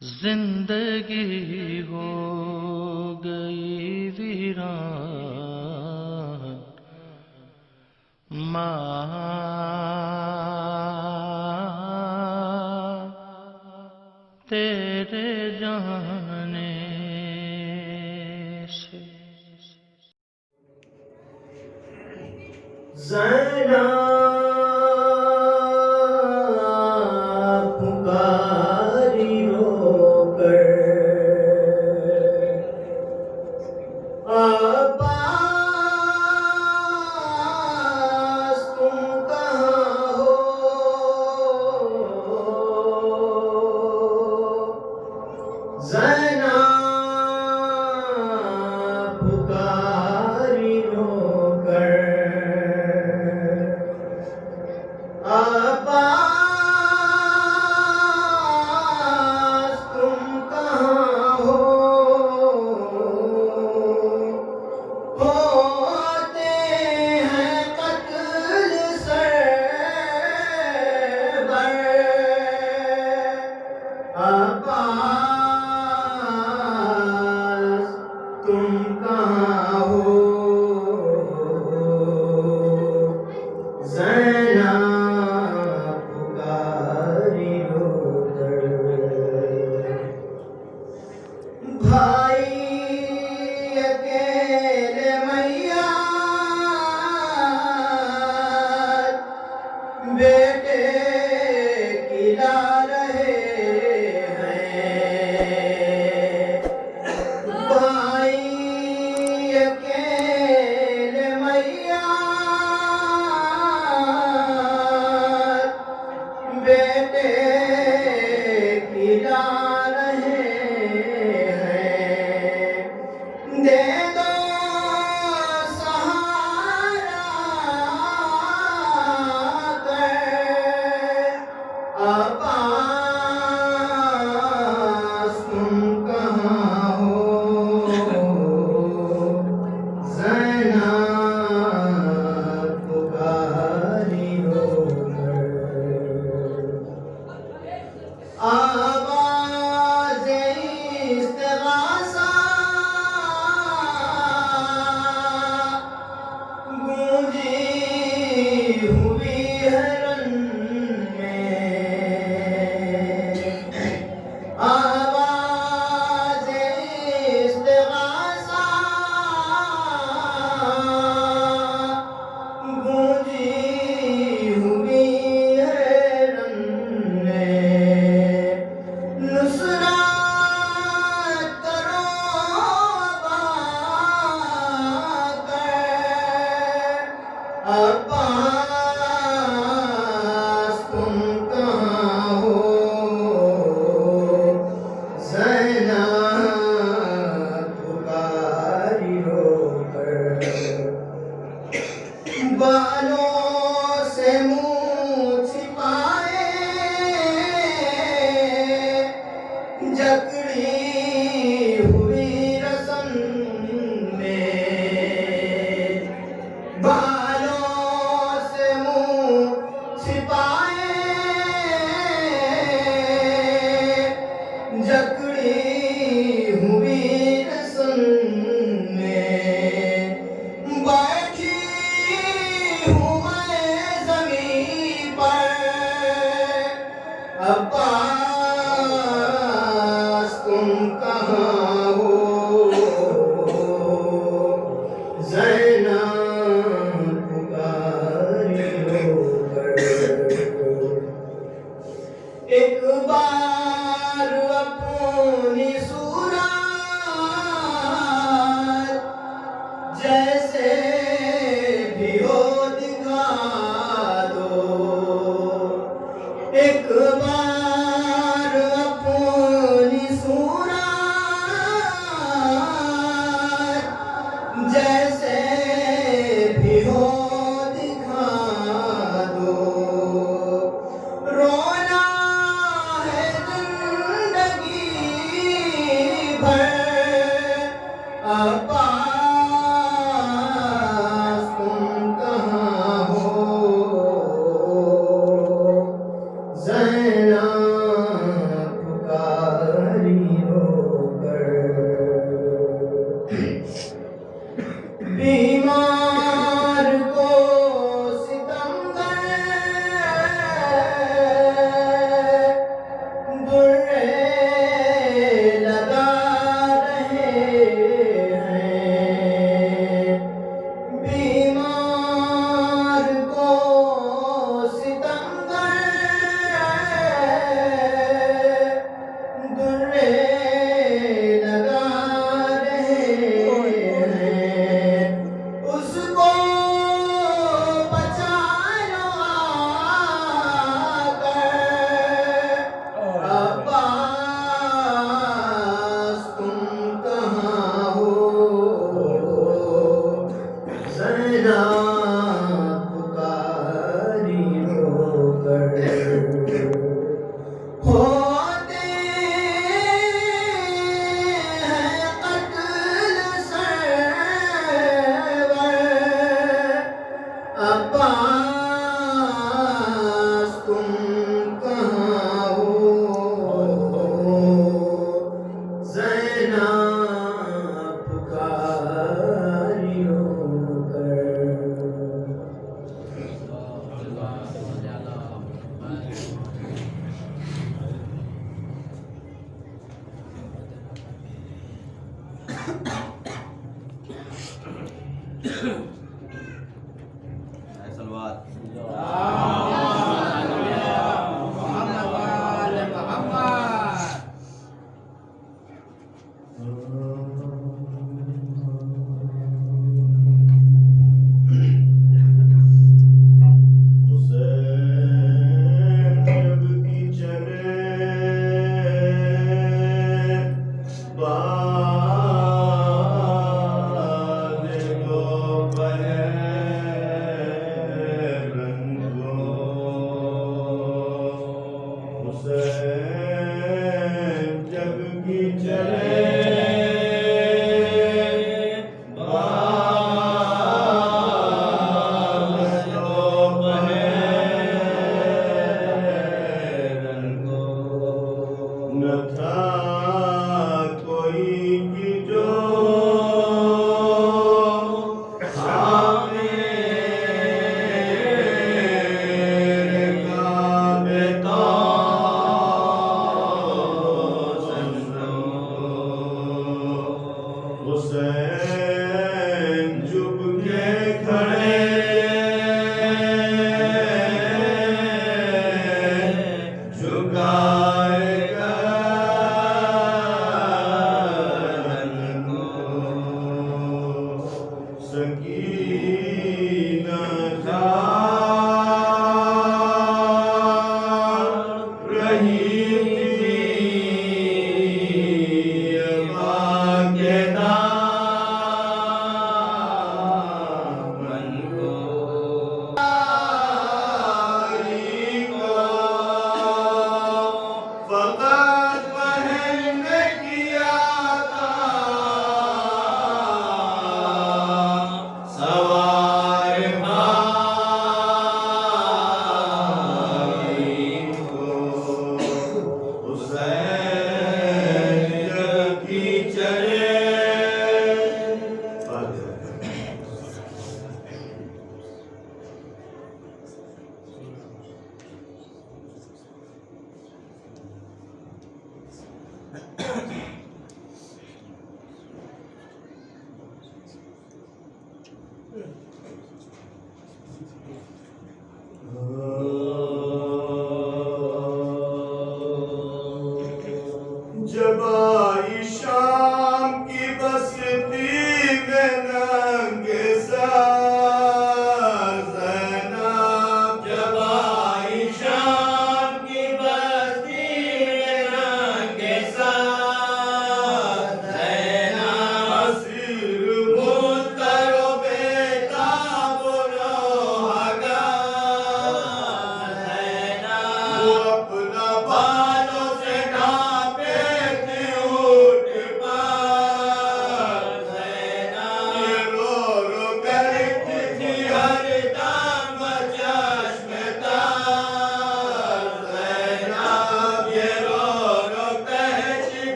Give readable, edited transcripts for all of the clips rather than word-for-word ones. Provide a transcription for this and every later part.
زندگی ہو گئی ویران، ماں تیرے جانے سے۔ زینب پکاری رو کر، عباس تم کہاں ہو؟ زینب پکاری رو کر، عباس تم کہاں ہو؟ ہوتے ہیں قتل سر بر، عباس تم کہاں ہو؟ زینب پکاری رو کر، بھائی اکیلے میت بیٹے کی لا رہے ہیں، بھائی اکیلے میت بیٹے کی لا رہے ہیں، دے دو سہارا کر، عباس تم کہاں ہو؟ زینب پکاری رو کر، آواز استغاثہ گونجی ہوئی ہے رن میں، آواز استغاثہ گونجی ہوئی ہے رن میں، نصرت کرو عبا کر، عباس تم کہاں ہو؟ زینب پکاری رو کر، بالوں سے منہ چھپائے جکڑی ہوئی رسم میں، بالوں سے منہ چھپائے جکڑی ہوئی رسم میں، بیٹھی ہوں میں زمین پر، عباس تم کہاں ہو؟ زینب پکاری رو کر، ایک بار اپنی صورت جیسے بھی ہو دکھا دو، ایک بار اپنی صورت جیسے بھی ہو دکھا دو، رونا ہے زندگی بھر، عباس تم کہاں ہو؟ زینب پکاری درے لگا رہے ہیں بیمار کو ستمگر درے لگا رہے ہیں اس کو بچا لو آ کر عباس تم کہاں ہو زینب پکاری رو کر ہوتے ہیں قتل سرور عباس تم کہاں ہو زینب پکاری رو کر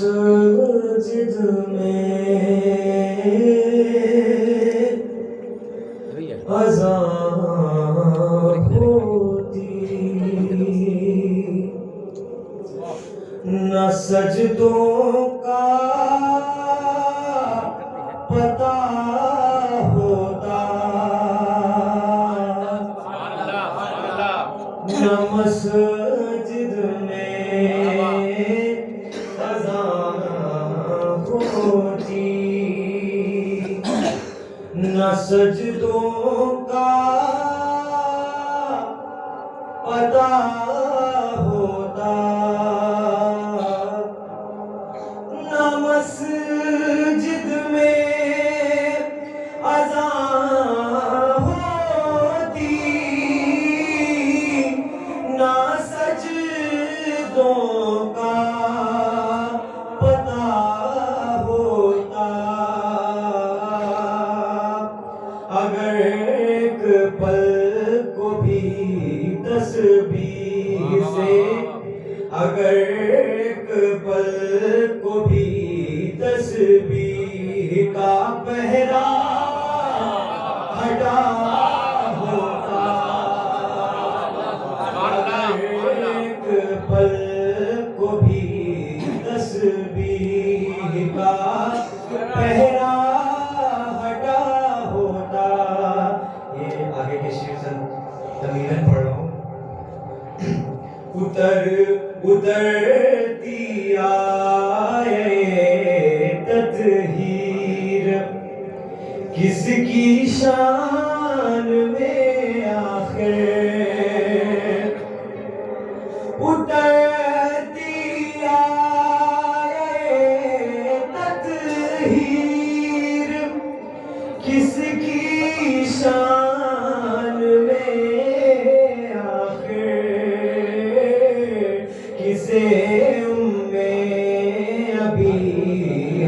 مسجد میں اذان ہوتی نہ سجدوں کا پتہ ہوتا نہ مسجد میں اذان ہوتی نہ سجدوں کا پتہ ہوتا نہ مسجد میں اذان ہوتی نہ سجدوں کا پتہ ہوتا اگر ایک پل کو بھی تسبیح سے اگر ایک پل کو بھی تسبیح کا پہرا ہٹا ہوتا اگر ایک پل کو بھی تسبیح کا پہرا ہٹا ہوتا یہ آگے کے شعر سے تمیلاً پڑھ رہا ہوں اترتی آئے تطہیر کس کی شان میں آخر اترتی آئے تطہیر کس کی شان میں کسے ابھی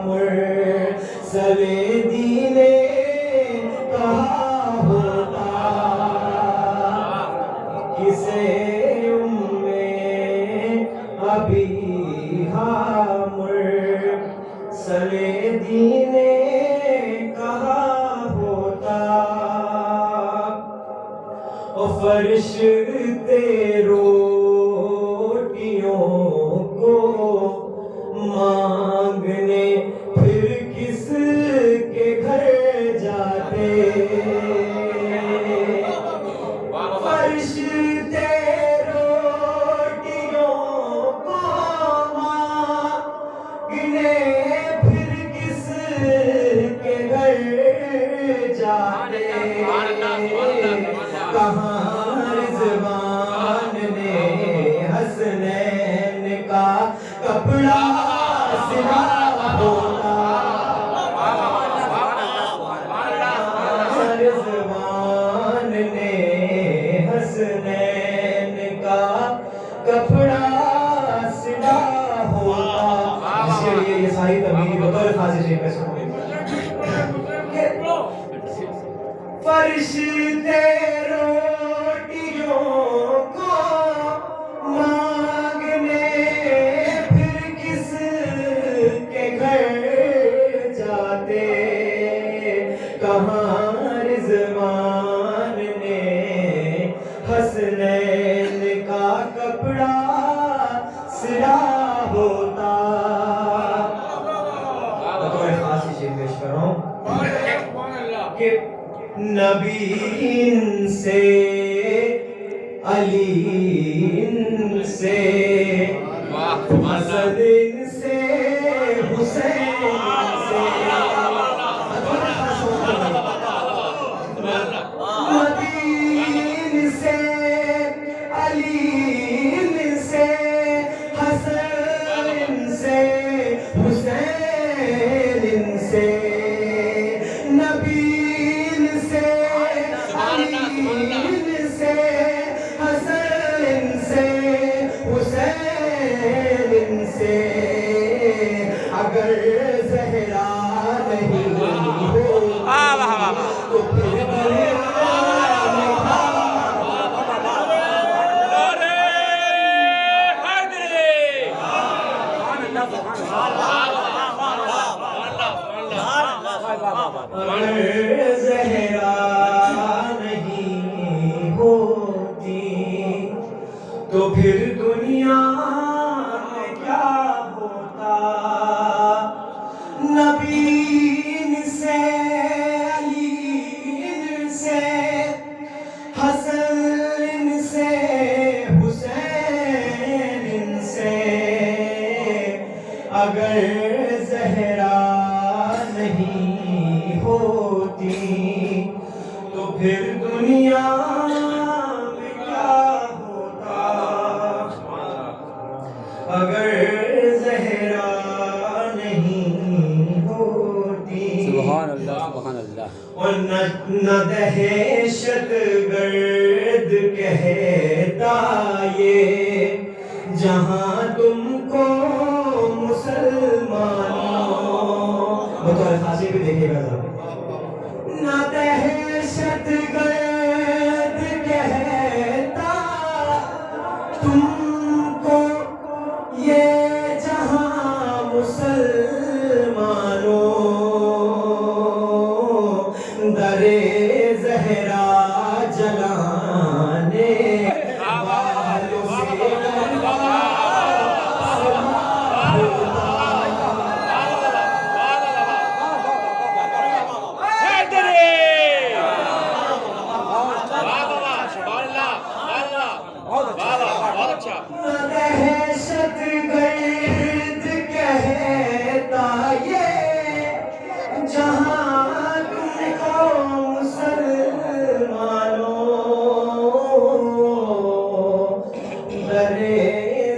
مرسل دین کہا ہوتا کسے ابھی مرسل دین کہا ہوتا اور فرشتے کو مانگنے پھر کس کے گھر جاتے فرشتے روٹیوں کو مانگنے پھر کس کے گھر جاتے کہاں رضوان نے حسنین کا کپڑا سلا ہوتا رضوان نے حسنین کا کپڑا سلا ہوتا اس کے لیے یہ ساری تبدیلی بطور خاصی شیخ میں سنو فرشتے روٹیوں کو مانگنے پھر کس کے گھر جاتے کہاں رضوان نے حسنین کا کپڑا سلا ہوتا بطور خاصی شیخ پیش کر رہا ہوں کہ نبی سے علی سے حسن سے حسین سے نبی سے علی سے حسن سے حسین سے نبی سے علی سے حسن سے حسین سے اگر زہرا نہیں ہو تو پھر تو پھر دنیا میں کیا ہوتا؟ نبی سے علی سے حسن سے حسین سے اگر زہرا نہیں ہوتی تو پھر دنیا میں کیا ہوتا؟ اگر زہرا نہیں ہوتی سبحان اللہ سبحان اللہ اور نہ دہشت گرد کہتا یہ جہاں تم کو مسلمانوں بطور خاصی بھی دیکھے گا ذرا نہ دہشت گرد کہتا تم کو یہ جہاں مسلمانوں در زہرا جلانے والوں سے دہشت گرد کہتا یہ جہاں تم کو مسلمانوں در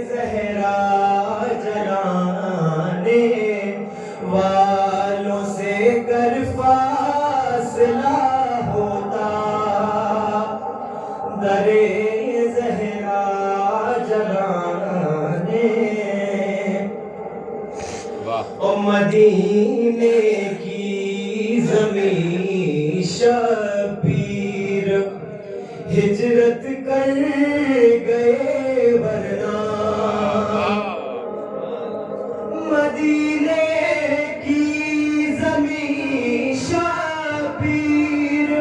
زہرا جلانے والوں سے گر فاصلہ ہوتا در زہرا جلانے اور مدینے کی زمین شبیر ہجرت کر گئے ورنہ مدینے کی زمین شبیر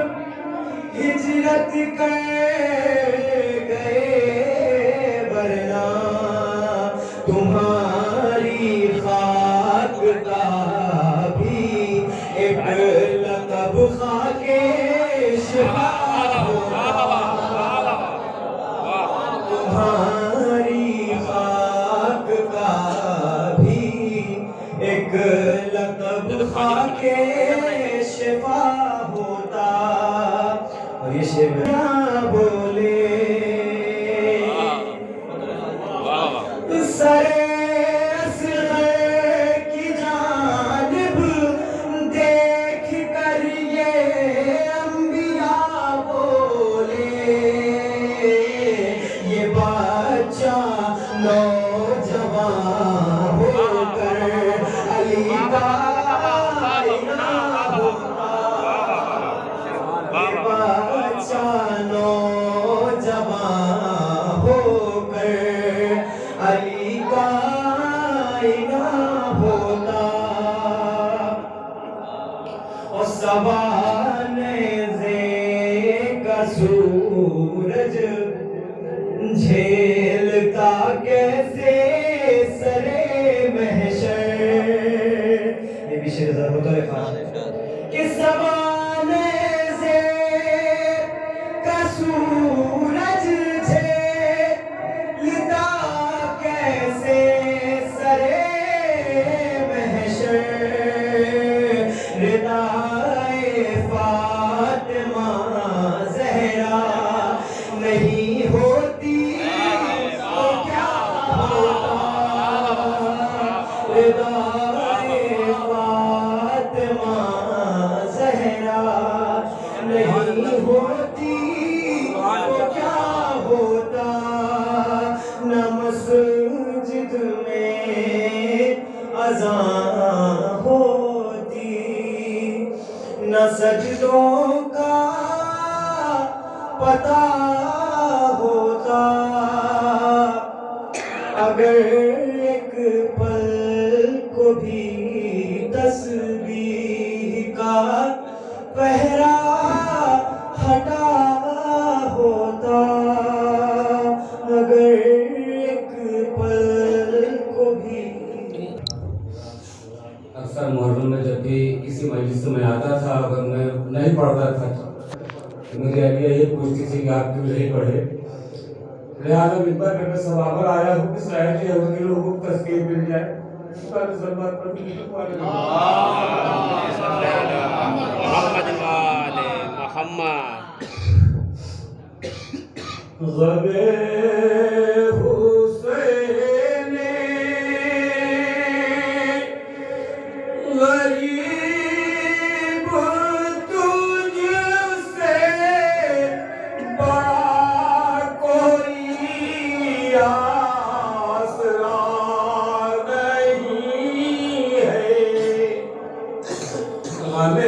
ہجرت کر گئے ورنہ تمہاری خاک کا بھی ایک لقب خاک شفا ہوگا تمہاری خاک کا بھی ایک لقب خاک شفا ہوتا اور یہ شعر کیا بولے سر اصغر کی جانب دیکھ کر یہ انبیاء بولے یہ بچہ نوجوان ہو کر علی کا آئینہ ہوتا یہ بچہ نوجوان ہو کر علی کا آئینہ ہوتا اور سوانح کا سورج جھیلتا کیسے سرے محشر یہ بھی شعر ذرا بطور خاص کہ سوانح کا سورج جھیلتا کیسے سرے محشر ردائے فاطمہ زہرا نہیں ہوتی تو کیا ہوتا ردائے فاطمہ زہرا نہیں ہوتی تو کیا ہوتا نہ مسجد میں اذان ہوتی نہ سجدوں کا پتہ ہوتا اگر ایک پل کو بھی تسبیح کا پہرا ہٹا ہوتا اگر ایک پل کو بھی. اکثر محرم میں جب بھی کسی مجلس میں آتا تھا اگر میں نہیں پڑھتا تھا تو میری اہلیہ یہ پوچھتی تھی کہ آپ کیوں نہیں پڑھے. لہٰذا ممبر پہ میں سوابر آیا ہوں کہ شاید یہ ہوتی لوگوں کو تذکیر مل جائے. محمد وآل محمد. غمِ حسین غریب تجھ سے بڑا کوئی آسرا نہیں ہے. غمِ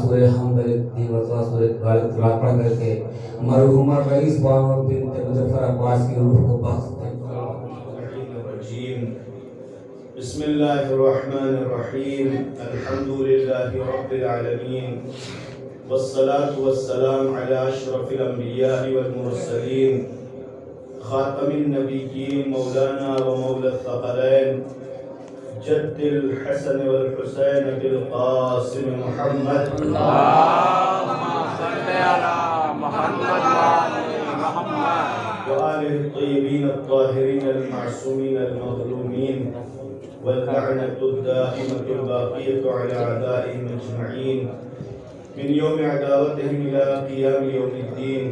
سورہ حمد تین مرتبہ سورہ قرآن پڑھ کر کے مرحومہ رئیس بانو بنت مظفر عباس کی روح کو بخش دیں. بسم اللہ الرحمن الرحیم. الحمدللہ رب العالمین والصلاة والسلام علی اشرف الانبیاء والمرسلین خاتم النبیین مولانا و مولا الثقلین جد الحسن والحسین بالقاسم محمد. اللهم صل على محمد وآل محمد وآلہ الطیبین الطاہرین المعصومین المظلومین واللعنة الدائمة الباقية على أعدائهم أجمعين من يوم عداوتهم إلى قيام يوم الدين.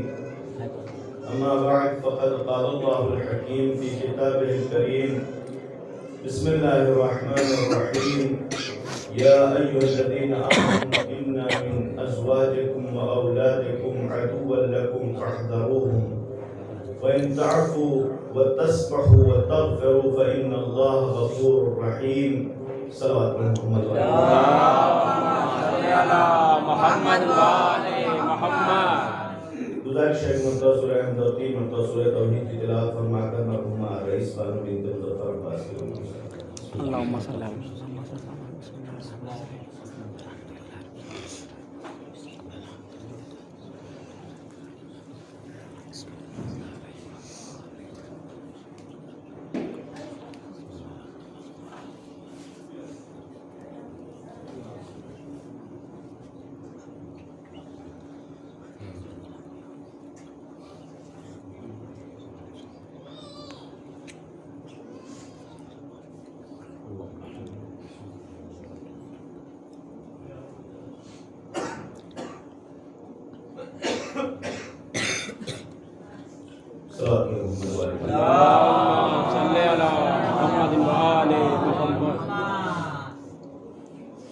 أما بعد فقد قال الله الحكيم في كتابه الكريم بسم الله الرحمن الرحيم يا أيها الذين آمنوا إن من أزواجكم وأولادكم عدوا لكم فاحذروهم وإن تعفوا وتصفحوا وتغفروا فإن الله غفور رحيم. صلوات محمد محمد وآل محمد. گزارش ہے کہ مرتبہ سورہ احمد اور 3 مرتبہ سورہ توحید کی تلاوت فرما کر مرحومہ رئیس بانو بنت مظفر عباس کی روح کو. اللهم صل على محمد.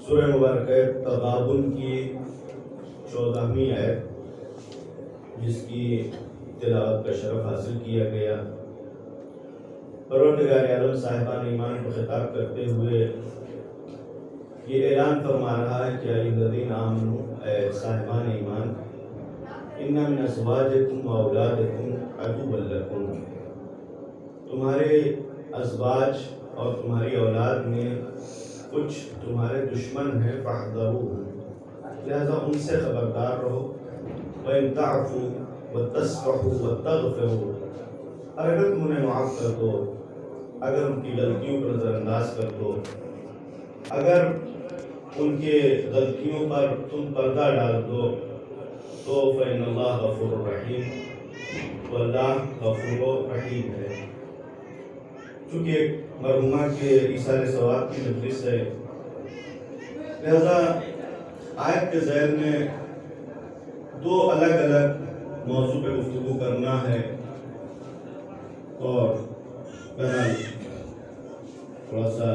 سورہ مبارکہ تغابن کی 14ویں آیت جس کی تلاوت کا شرف حاصل کیا گیا. پروردگار عالم صاحبان ایمان کو خطاب کرتے ہوئے یہ اعلان فرما رہا ہے کہ ایھا الذین آمنوا، اے صاحبان ایمان، ان من ازواجکم و اولادکم عدو لکم، تمہارے ازواج اور تمہاری اولاد میں کچھ تمہارے دشمن ہیں، فاحذروہم، لہذا ان سے خبردار رہو، وَإِن تَعْفُوا وَتَصْفَحُوا وَتَغْفِرُوا، اور اگر تم انہیں معاف کر دو، اگر ان کی غلطیوں کو نظر انداز کر دو، اگر ان کے غلطیوں پر تم پردہ ڈال دو، تو فإن اللہ غفور رحیم، تو اللہ غفور و رحیم ہے۔ چونکہ مرحومہ کے ایصال ثواب کی مجلس ہے، لہذا آیت کے ذیل میں دو الگ الگ موضوع پہ گفتگو کرنا ہے، اور بہرحال تھوڑا سا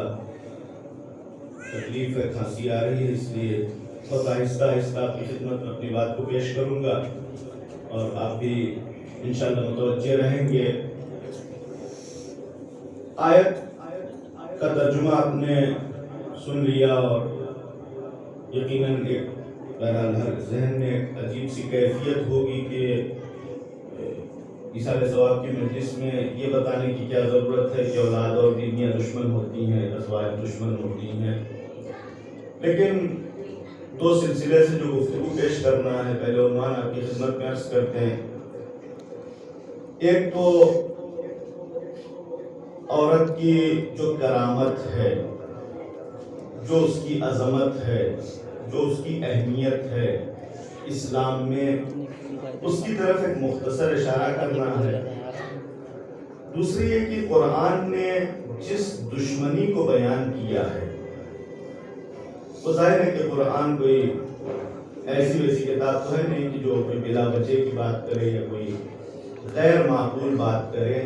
تکلیف ہے، کھانسی آ رہی ہے، اس لیے بہت آہستہ آہستہ آپ کی خدمت میں اپنی بات کو پیش کروں گا، اور آپ بھی انشاءاللہ متوجہ رہیں گے۔ آیت کا ترجمہ آپ نے سن لیا، اور یقیناً ایک بہرحال ہر ذہن میں ایک عجیب سی کیفیت ہوگی کہ ایصال ثواب کی مجلس میں یہ بتانے کی کیا ضرورت ہے کہ اولاد اور بیویاں دشمن ہوتی ہیں، ازواج دشمن ہوتی ہیں، لیکن دو سلسلے سے جو گفتگو پیش کرنا ہے، پہلے عنوان آپ کی خدمت میں عرض کرتے ہیں۔ ایک تو عورت کی جو کرامت ہے، جو اس کی عظمت ہے، جو اس کی اہمیت ہے اسلام میں، اس کی طرف ایک مختصر اشارہ کرنا ہے۔ دوسری یہ کہ قرآن نے جس دشمنی کو بیان کیا ہے، وہ ظاہر ہے کہ قرآن کوئی ایسی ویسی کتاب تو ہے نہیں کہ جو کوئی بلا وجہ کی بات کرے یا کوئی غیر معقول بات کرے،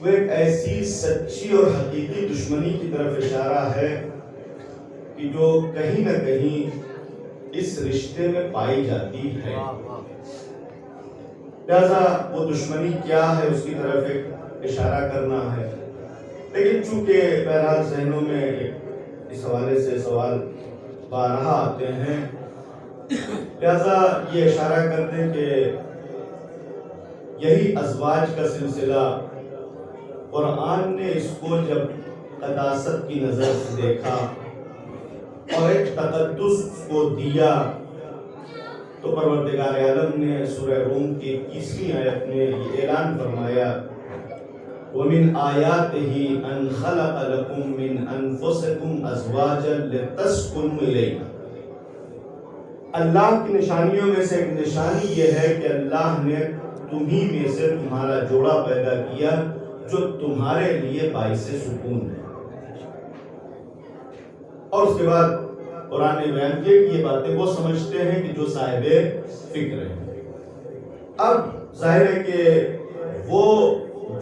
وہ ایک ایسی سچی اور حقیقی دشمنی کی طرف اشارہ ہے کہ جو کہیں نہ کہیں اس رشتے میں پائی جاتی ہے، لہذا وہ دشمنی کیا ہے اس کی طرف ایک اشارہ کرنا ہے۔ لیکن چونکہ بہرحال ذہنوں میں اس حوالے سے سوال بارہا آتے ہیں، لہذا یہ اشارہ کرتے ہیں کہ یہی ازواج کا سلسلہ قرآن نے اس کو جب قداست کی نظر سے دیکھا اور ایک تقدس کو دیا، تو پروردگار عالم نے سورہ روم کی 21ویں آیت میں یہ اعلان فرمایا، وَمِنْ آيَاتِهِ أَنْ خَلَقَ لَكُم مِّنْ أَنفُسِكُمْ أَزْوَاجًا لِتَسْكُنُوا إِلَيْهَا۔ اللہ کی نشانیوں میں سے ایک نشانی یہ ہے کہ اللہ نے تمہیں میں سے تمہارا جوڑا پیدا کیا جو تمہارے لیے باعث سکون ہے۔ اور اس کے بعد قرآن نے بیان کیا کہ یہ باتیں وہ سمجھتے ہیں کہ جو صاحب فکر ہیں۔ اب ظاہر ہے کہ وہ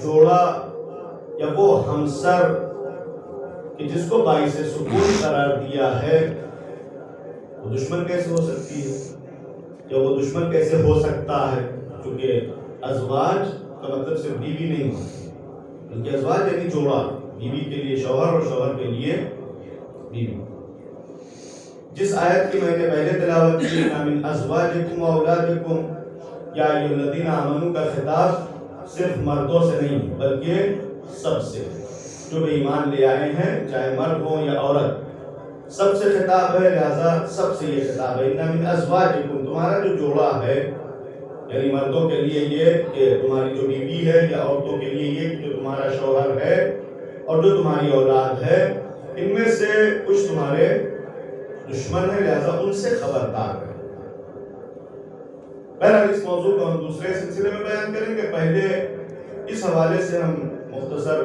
جوڑا یا وہ ہمسر کہ جس کو باعث سکون قرار دیا ہے، وہ دشمن کیسے ہو سکتی ہے، یا وہ دشمن کیسے ہو سکتا ہے؟ کیونکہ ازواج کا مطلب صرف بیوی نہیں ہوتی، بلکہ ازواج یعنی جوڑا، بیوی کے لیے شوہر اور شوہر کے لیے بیوی۔ جس آیت کی میں نے پہلے تلاوت کی، من ازواجکم و اولادکم یا ایھا الذین آمنوا کا خطاب صرف مردوں سے نہیں بلکہ سب سے، جو بے ایمان لے آئے ہیں، چاہے مرد ہوں یا عورت، سب سے خطاب ہے، لہذا سب سے یہ خطاب ہے۔ من ازواجکم، تمہارا جو جوڑا ہے، یعنی مردوں کے لیے یہ کہ تمہاری جو بیوی ہے، یا عورتوں کے لیے یہ کہ جو تمہارا شوہر ہے اور جو تمہاری اولاد ہے، ان میں سے کچھ تمہارے دشمن ہے، لہذا ان سے خبردار ہے۔ بہرحال اس موضوع کو ہم دوسرے سلسلے میں بیان کریں گے، پہلے اس حوالے سے ہم مختصر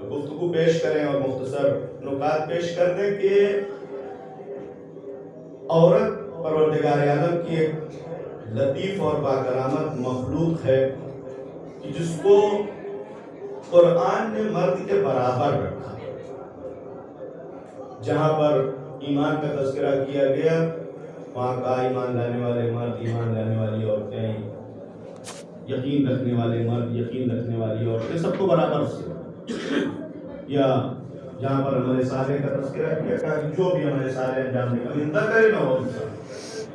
گفتگو پیش کریں اور مختصر نکات پیش کر دیں کہ عورت پروردگار عالم کی ایک لطیف اور باکرامت مخلوق ہے کہ جس کو قرآن نے مرد کے برابر رکھا۔ جہاں پر ایمان کا تذکرہ کیا گیا، وہاں کا ایمان لانے والے مرد، ایمان لانے والی عورتیں، یقین رکھنے والے مرد، یقین رکھنے والی عورتیں، سب کو برابر سے، یا جہاں پر عمل صالح کا تذکرہ کیا کہ جو بھی عمل صالح انجام دے گا، من ذکر و انثی،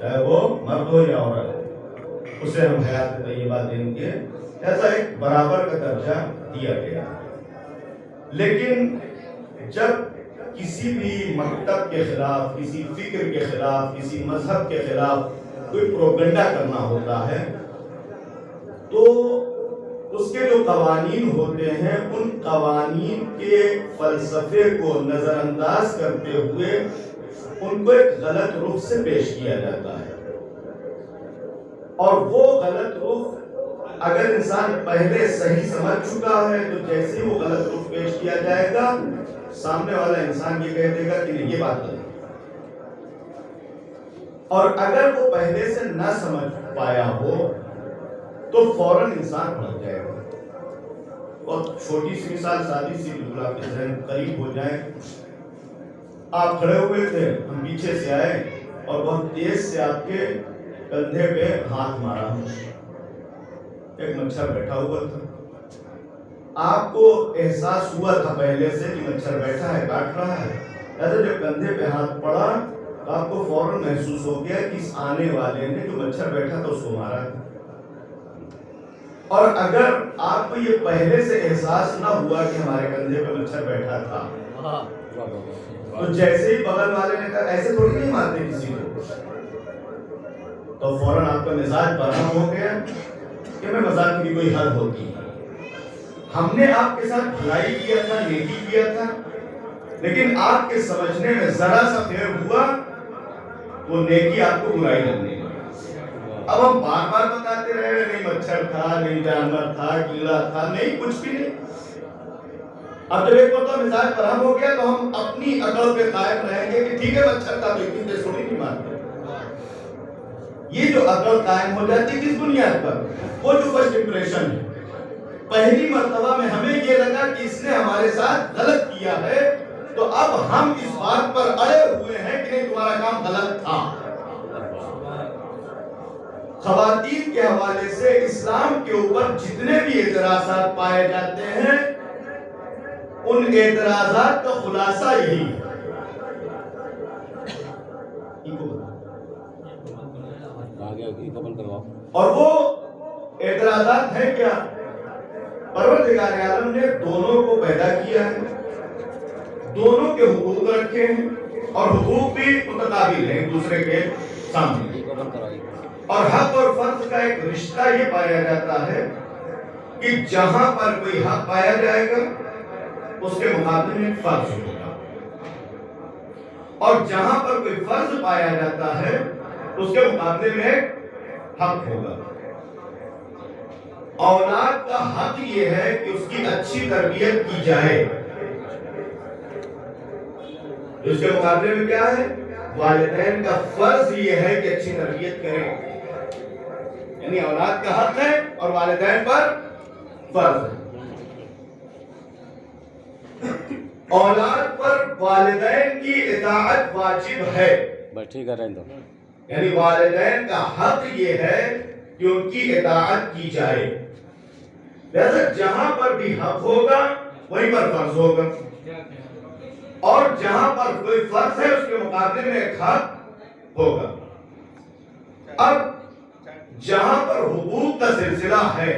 چاہے وہ مرد ہو یا عورت، اسے ہم حیات طیبہ دیں گے، ایسا ایک برابر کا درجہ دیا گیا۔ لیکن جب کسی بھی مکتب کے خلاف، کسی فکر کے خلاف، کسی مذہب کے خلاف کوئی پروپیگنڈا کرنا ہوتا ہے تو اس کے جو قوانین ہوتے ہیں ان قوانین کے فلسفے کو نظر انداز کرتے ہوئے ان کو ایک غلط رخ سے پیش کیا جاتا ہے، اور وہ غلط رخ اگر انسان پہلے صحیح سمجھ چکا ہے تو جیسے ہی وہ غلط رخ پیش کیا جائے گا سامنے والا انسان یہ کہہ دے گا کہ نہیں یہ بات غلط ہے، اور اگر وہ پہلے سے نہ سمجھ پایا ہو تو فوراً انسان بھڑک جائے گا۔ بہت چھوٹی سی مثال، سادی سی، بالکل آپ کے ذہن قریب ہو جائے۔ آپ کھڑے ہوئے تھے، ہم پیچھے سے آئے اور بہت تیز سے آپ کے کندھے پہ ہاتھ مارا، ایک مچھر بیٹھا ہوا تھا، آپ کو احساس ہوا تھا پہلے سے کہ مچھر بیٹھا ہے، کاٹ رہا ہے، ایسے جب کندھے پہ ہاتھ پڑا تو آپ کو فوراً محسوس ہو گیا کہ اس آنے والے نے جو مچھر بیٹھا تھا اس کو مارا ہے۔ اور اگر آپ کو یہ پہلے سے احساس نہ ہوا کہ ہمارے کندھے پہ مچھر بیٹھا تھا تو جیسے ہی بغل والے نے کہا ایسے تھوڑی نہیں مارتے کسی کو، تو فوراً آپ کا مزاج برہم ہو گیا کہ میں مذاق کی کوئی حد ہوتی ہے۔ ہم نے آپ کے ساتھ بھلائی کیا تھا، نیکی کیا تھا، لیکن آپ کے سمجھنے میں ذرا سا پھیر ہوا وہ نیکی آپ کو برائی لگنے لگی۔ اب ہم بار بار بتاتے رہے نہیں مچھر تھا، نہیں جانور تھا، کیڑا تھا، نہیں کچھ بھی نہیں۔ اب جب ایک مرتبہ مزاج برہم ہو گیا تو ہم اپنی عقل پہ قائم رہیں گے کہ ٹھیک ہے مچھر تھا تو اتنی دیر تھوڑی نہیں مارتے۔ یہ جو عقل قائم ہو جاتی ہے کس بنیاد پر؟ وہ جو فرسٹ امپریشن ہے، پہلی مرتبہ میں ہمیں یہ لگا کہ اس نے ہمارے ساتھ غلط کیا ہے تو اب ہم اس بات پر اڑے ہوئے ہیں کہ نہیں تمہارا کام غلط تھا۔ خواتین کے حوالے سے اسلام کے اوپر جتنے بھی اعتراضات پائے جاتے ہیں ان اعتراضات کا خلاصہ یہی ہے۔ اور وہ اعتراضات ہیں کیا؟ پروردگار عالم نے دونوں کو پیدا کیا ہے، دونوں کے حقوق رکھے ہیں اور حقوق بھی متقابل ہیں ایک دوسرے کے سامنے، اور حق اور فرض کا ایک رشتہ یہ پایا جاتا ہے کہ جہاں پر کوئی حق پایا جائے گا اس کے مقابلے میں ایک فرض ہوگا، اور جہاں پر کوئی فرض پایا جاتا ہے اس کے مقابلے میں ایک حق ہوگا۔ اولاد کا حق یہ ہے کہ اس کی اچھی تربیت کی جائے، اس کے مقابلے میں کیا ہے؟ والدین کا فرض یہ ہے کہ اچھی تربیت کریں، یعنی اولاد کا حق ہے اور والدین پر فرض ہے۔ اولاد پر والدین کی اطاعت واجب ہے، یعنی والدین کا حق یہ ہے کہ ان کی اطاعت کی جائے، لہذا جہاں پر بھی حق ہوگا وہیں پر فرض ہوگا، اور جہاں پر کوئی فرض ہے اس کے مقابلے میں ایک حق ہوگا۔ اب جہاں پر حقوق کا سلسلہ ہے،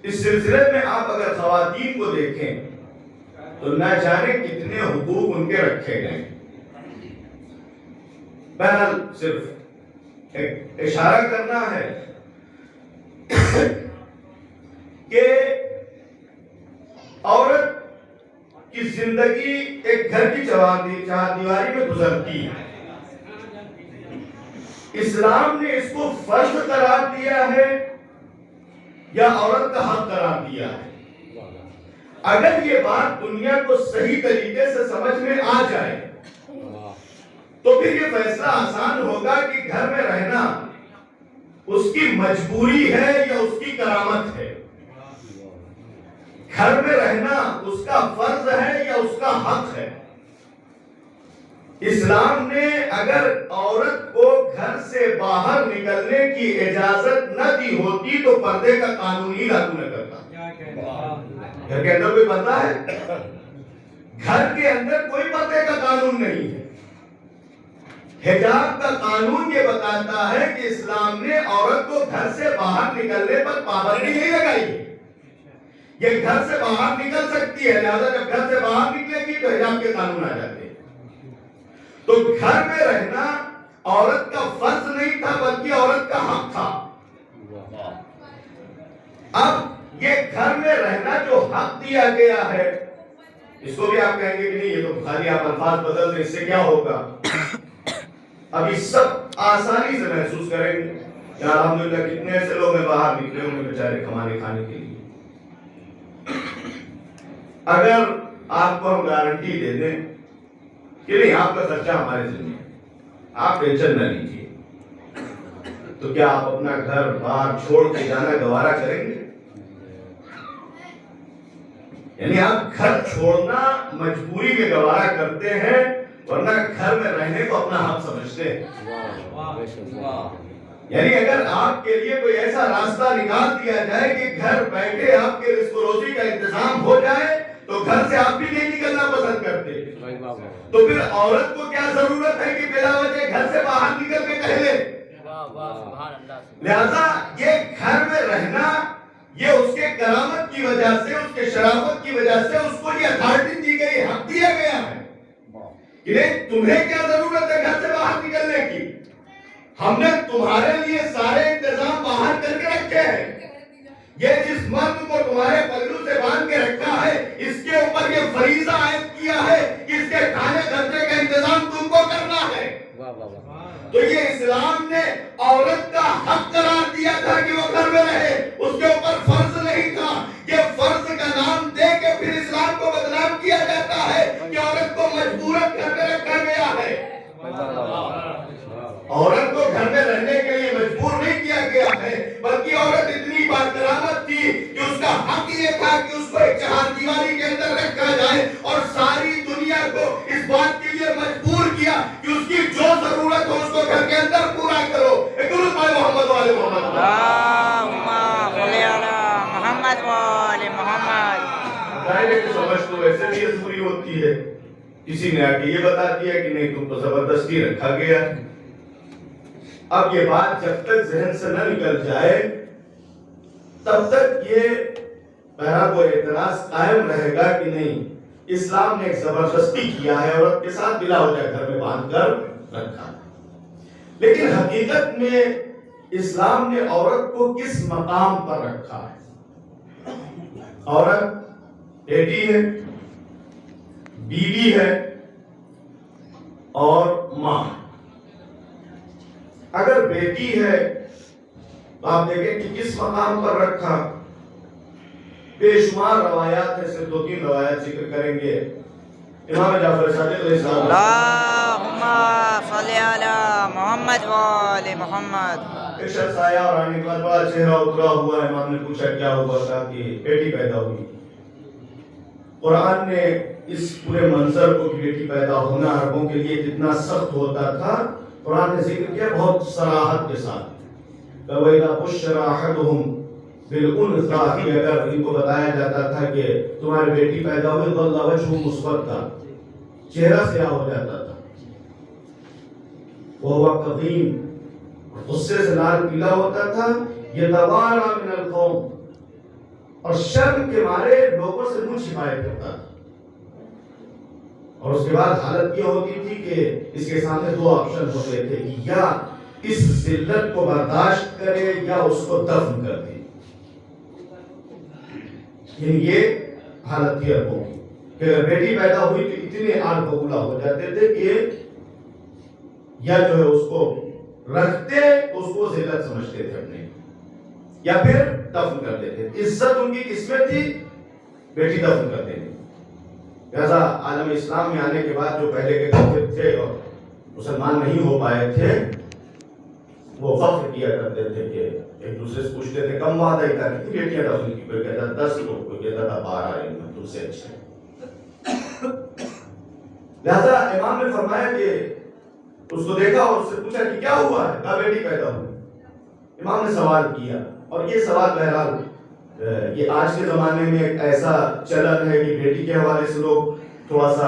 اس سلسلے میں آپ اگر خواتین کو دیکھیں تو نہ جانے کتنے حقوق ان کے رکھے گئے۔ بہرحال صرف ایک اشارہ کرنا ہے کہ عورت کی زندگی ایک گھر کی چہاردیواری میں گزرتی ہے، اسلام نے اس کو فرض قرار دیا ہے یا عورت کا حق قرار دیا ہے؟ اگر یہ بات دنیا کو صحیح طریقے سے سمجھ میں آ جائے تو پھر یہ فیصلہ آسان ہوگا کہ گھر میں رہنا اس کی مجبوری ہے یا اس کی کرامت ہے، گھر میں رہنا اس کا فرض ہے یا اس کا حق ہے۔ اسلام نے اگر عورت کو گھر سے باہر نکلنے کی اجازت نہ دی ہوتی تو پردے کا قانون ہی لاگو نہ کرتا۔ گھر کے اندر کوئی پردہ ہے؟ گھر کے اندر کوئی پردے کا قانون نہیں ہے، حجاب کا قانون یہ بتاتا ہے کہ اسلام نے عورت کو گھر سے باہر نکلنے پر پابندی نہیں لگائی ہے. یہ گھر سے باہر نکل سکتی ہے، لہذا جب گھر سے باہر نکلے گی تو حجاب کے قانون آ جاتے ہیں. تو گھر میں رہنا عورت کا فرض نہیں تھا بلکہ عورت کا حق تھا. اب یہ گھر میں رہنا جو حق دیا گیا ہے، اس کو بھی آپ کہیں گے کہ نہیں یہ تو خالی آپ الفاظ بدل دیں، اس سے کیا ہوگا؟ ابھی سب آسانی سے محسوس کریں گے کہ الحمدللہ کتنے ایسے لوگ ہیں باہر نکلے ہوں گے بیچارے کمانے کھانے کے لیے. اگر آپ کو ہم گارنٹی دے دیں کہ نہیں آپ کا خرچہ ہمارے ذمہ ہے، آپ ٹینشن نہ لیجیے، تو کیا آپ اپنا گھر باہر چھوڑ کے جانا گوارا کریں گے؟ یعنی آپ گھر چھوڑنا مجبوری میں گوارا کرتے ہیں، ورنہ گھر میں رہنے کو اپنا حق سمجھتے ہیں. یعنی اگر آپ کے لیے کوئی ایسا راستہ نکال دیا جائے کہ گھر بیٹھے آپ کے رزق و روزی کا انتظام ہو جائے تو گھر سے آپ بھی نہیں نکلنا پسند کرتے. تو پھر عورت کو کیا ضرورت ہے کہ بلا وجہ گھر سے باہر نکل کے کہہ لے؟ لہذا یہ گھر میں رہنا یہ اس کے کرامت کی وجہ سے، اس کے شرافت کی وجہ سے اس کو یہ اتھارٹی دی گئی، حق دیا گیا ہے کہ نہیں تمہیں کیا ضرورت ہے گھر سے باہر نکلنے کی، ہم نے تمہارے لیے سارے انتظام باہر کر کے رکھے ہیں. یہ جس مرد کو تمہارے پلو سے باندھ کے رکھا ہے اس کے اوپر یہ فریضہ عائد کیا ہے کہ اس کے کھانے خرچے کا انتظام تم کو کرنا ہے. تو یہ اسلام نے عورت کا حق قرار دیا تھا کہ وہ گھر میں رہے، اس کے اوپر فرض نہیں تھا. یہ فرض کا نام دے کے پھر اسلام کو بدنام کیا جاتا ہے کہ عورت کو مجبوراً گھر میں رکھا گیا ہے. عورت کو گھر میں رہنے کے لیے مجبور نہیں کیا گیا ہے، بلکہ عورت اتنی باکرامت تھی کہ اس کا حق یہ تھا کہ اس کو ایک چہار دیواری کے اندر رکھا جائے اور ساری دنیا کو اس بات کے لیے مجبور کیا کہ اس کی جو ضرورت ہو اس کو گھر کے اندر پورا کرو. ایک درود پائے محمد والے محمد. محمد والے محمد. ظاہر ہے کہ سمجھ تو ویسے بھی پوری ہوتی ہے، کسی نے آ کے یہ بتا دیا کہ نہیں تم تو زبردستی رکھا گیا. اب یہ بات جب تک ذہن سے نہ نکل جائے تب تک یہ پہلا کوئی اعتراض قائم رہے گا کہ نہیں اسلام نے ایک زبردستی کیا ہے، عورت کے ساتھ بلا وجہ گھر میں باندھ کر رکھا. لیکن حقیقت میں اسلام نے عورت کو کس مقام پر رکھا ہے؟ عورت بیٹی ہے، بیوی ہے اور ماں. اگر بیٹی ہے تو آپ دیکھیں کہ کس مقام پر رکھا. بے شمار روایات ہیں، صرف 2-3 روایات ذکر کریں گے. امام جعفر صادق علیہ السلام اللہم صلی علی محمد والے محمد. ایک شخص آیا اور آنے کے بعد بڑا چہرہ اترا ہوا. امام نے پوچھا کیا ہوا؟ کہا کہ بیٹی پیدا ہوئی. قرآن نے اس پورے منظر کو کہ بیٹی پیدا ہونا عربوں کے لیے کتنا سخت ہوتا تھا قرآن نے ذکر کیا بہت صراحت کے ساتھ. وَإِذَا بُشِّرَ أَحَدُهُمْ بِالْأُنثَىٰ کہ اگر ان کو بتایا جاتا تھا کہ تمہاری بیٹی پیدا ہوئی ظَلَّ وَجْهُهُ مُسْوَدًّا، چہرہ سیاہ ہو جاتا تھا. وَهُوَ كَظِيمٌ، غصے سے لال پیلا ہوتا تھا. يَتَوَارَىٰ مِنَ الْقَوْمِ، اور شرم کے مارے لوگوں سے منہ چھپائے پھرتا تھا. اور اس کے بعد حالت یہ ہوتی تھی کہ اس کے سامنے 2 آپشن ہوتے تھے کہ یا اس ذلت کو برداشت کرے یا اس کو دفن کر دے. یعنی یہ حالت تھی عربوں کی کہ اگر بیٹی پیدا ہوئی تو اتنے آگ بگولا ہو جاتے تھے کہ یا جو ہے اس کو رکھتے اس کو ذلت سمجھتے تھے اپنے، یا پھر دفن کر دیتے. عزت ان کی کس میں تھی؟ بیٹی دفن کر دیتے. لہذا عالم اسلام میں آنے کے بعد جو پہلے کے کافر تھے اور مسلمان نہیں ہو پائے تھے وہ فخر کیا کرتے تھے کہ ایک دوسرے سے پوچھتے تھے کم وعدہ ہی تھا کتنی بیٹیاں دفن کی؟ کوئی کہتا 10 لوگ، کوئی کہتا تھا 12 ان میں تم سے اچھے. لہذا امام نے فرمایا کہ اس کو دیکھا اور اس سے پوچھا کہ کیا ہوا ہے؟ کہا بیٹی پیدا ہوئی. امام نے سوال کیا اور یہ سوال بہرحال یہ آج کے زمانے میں ایک ایسا چلن ہے کہ بیٹی کے حوالے سے لوگ تھوڑا سا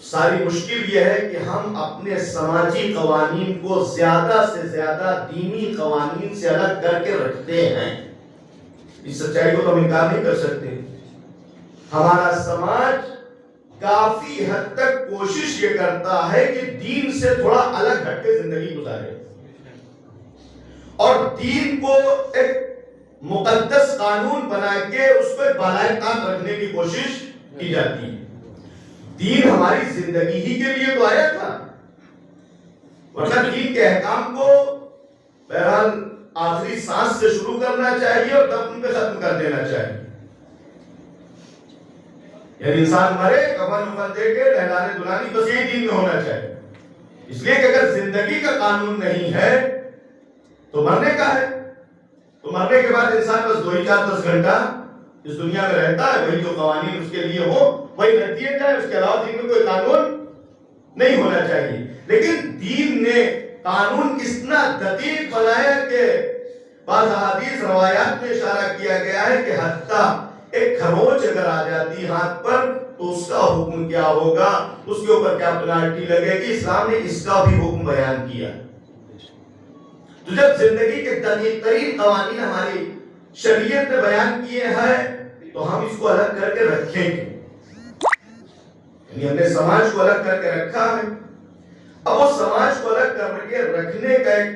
ساری مشکل یہ ہے کہ ہم اپنے سماجی قوانین کو زیادہ سے زیادہ دینی قوانین سے الگ کر کے رکھتے ہیں. اس سچائی کو تو ہم انکار نہیں کر سکتے. ہمارا سماج کافی حد تک کوشش یہ کرتا ہے کہ دین سے تھوڑا الگ ہٹ کے زندگی گزارے اور دین کو ایک مقدس قانون بنا کے اس کو بالائے طاق رکھنے کی کوشش کی جاتی ہے. دین ہماری زندگی ہی کے لیے تو آیا تھا، ورنہ دین کے احکام کو بہرحال آخری سانس سے شروع کرنا چاہیے اور دفن پہ ختم کر دینا چاہیے. یعنی انسان مرے، کفن وفن دے کے نہلانے دھلانے، بس یہی دین میں ہونا چاہیے. اس لیے کہ اگر زندگی کا قانون نہیں ہے تو مرنے کا ہے. تو مرنے کے بعد انسان بس 2 ہی 4-10 گھنٹہ اس دنیا میں رہتا ہے، وہی جو قوانین اس کے لیے ہو وہی رکھ دیے جائے، اس کے علاوہ دین میں کوئی قانون نہیں ہونا چاہیے. لیکن دین نے قانون اتنا دقیق بنایا کہ بعض احادیث روایات میں اشارہ کیا گیا ہے کہ حتیٰ ایک خروچ اگر آ جاتی ہاتھ پر تو اس کا حکم کیا ہوگا، اس کے اوپر کیا پنالٹی لگے گی. اسلام نے اس کا بھی حکم بیان کیا. تو جب زندگی کے دقیق ترین قوانین ہماری شریعت نے بیان کیے ہیں تو ہم اس کو الگ کر کے رکھیں گے. یعنی ہم نے سماج کو الگ کر کے رکھا ہے. اب وہ سماج کو الگ کر کے رکھنے کا ایک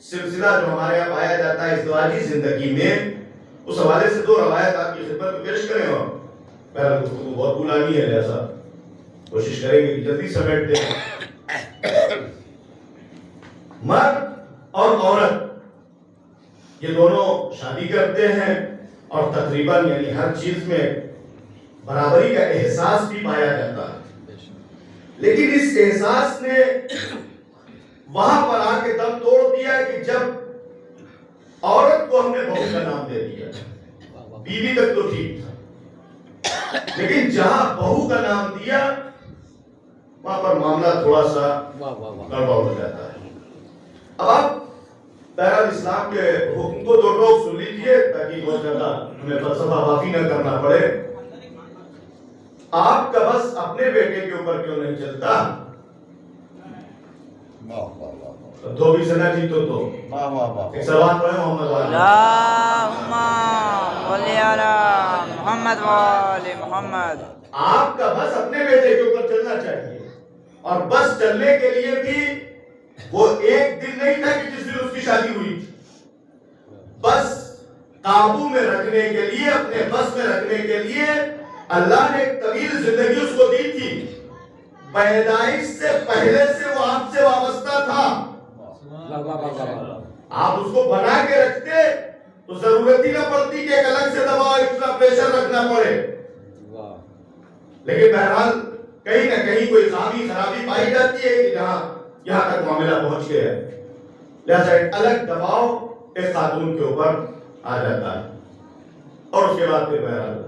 سلسلہ جو ہمارے یہاں پایا جاتا ہے ازدواجی زندگی میں، اس حوالے سے 2 روایت آپ کی خدمت میں پیش کریں. اور بہرحال گفتگو بہت طولانی ہے، لہذا کوشش کریں گے کہ جلدی سمیٹ دیں. مرد اور عورت یہ دونوں شادی کرتے ہیں اور تقریباً یعنی ہر چیز میں برابری کا احساس بھی پایا جاتا ہے. لیکن اس احساس نے وہاں پر آ کے دم توڑ دیا کہ جب عورت کو ہم نے بہو کا نام دے دیا. بیوی تک تو ٹھیک تھا، لیکن جہاں بہو کا نام دیا وہاں پر معاملہ تھوڑا سا گڑبڑ ہو جاتا ہے. اب آپ بہرحال اسلام کے حکم کو 2 ٹوک سن لیجئے تاکہ بہت زیادہ ہمیں فلسفہ بافی نہ کرنا پڑے. آپ کا بس اپنے بیٹے کے اوپر کیوں نہیں چلتا؟ تو بھی سنا جی تو ایک سلوات پڑھیں محمد والی. اللہم صلی علی محمد وآل محمد. آپ کا بس اپنے بیٹے کے اوپر چلنا چاہیے، اور بس چلنے کے لیے بھی وہ ایک دن نہیں تھا کہ جس دن اس کی شادی ہوئی تھی. بس قابو میں رکھنے کے لیے، اپنے بس میں رکھنے کے لیے اللہ نے ایک طویل زندگی اس کو دی تھی. پیدائش سے پہلے سے وہ آپ سے وابستہ تھا. آپ اس کو بنا کے رکھتے تو ضرورت ہی نہ پڑتی کہ ایک الگ سے دباؤ، اتنا پریشر رکھنا پڑے. لیکن بہرحال کہیں نہ کہیں کوئی خرابی پائی جاتی ہے کہ جہاں یہاں تک معاملہ پہنچ گیا، لہذا ایک الگ دباؤ ایک خاتون کے اوپر آ جاتا ہے. اور اس کے بعد پھر بہرحال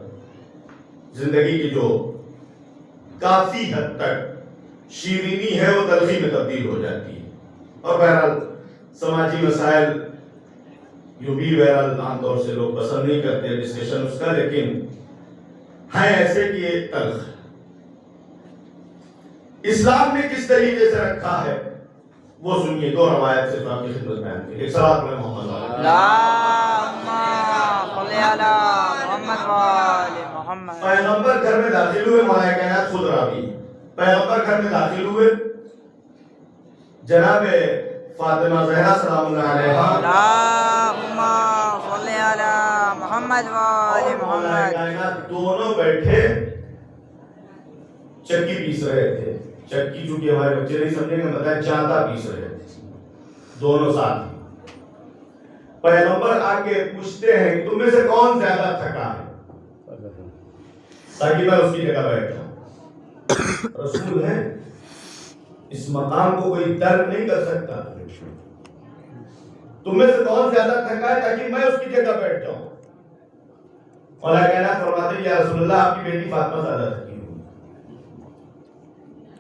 زندگی کی جو کافی حد تک شیرینی ہے وہ تلخی میں تبدیل ہو جاتی ہے. اور بہرحال سماجی مسائل یوں بھی بہرحال عام طور سے لوگ پسند نہیں کرتے ڈسکشن اس کا، لیکن ہے ایسے کہ یہ تلخ ہے. اسلام نے کس طریقے سے رکھا ہے وہ سنیے. 2 روایت سے آپ کی خدمت میں آتی ہے. ایک سوال میں محمد والی. اللہم صلی علی محمد وآل محمد. پیغمبر گھر میں داخل ہوئے، مولا کائنات خود راوی. پیغمبر گھر میں داخل ہوئے، جناب فاطمہ زہرا سلام اللہ علیہا اللہم صلی علی محمد وآل محمد. کائنات دونوں بیٹھے چکی پیس رہے تھے. چکی چونکہ ہمارے بچے نہیں سمجھیں گے، بتائیں جانتا پیس رہے تھے دونوں ساتھ. پیغمبر آ کے پوچھتے ہیں کہ تم میں سے کون زیادہ تھکا ہے تاکہ میں اس کی جگہ بیٹھا. رسول ہیں، اس مقام کو کوئی درک نہیں کر سکتا. تم میں سے کون زیادہ تھکا ہے تاکہ میں اس کی جگہ بیٹھ جاؤں. مولا کائنات فرماتے ہیں یا رسول اللہ آپ کی بیٹی فاطمہ زیادہ تھکی ہوئی.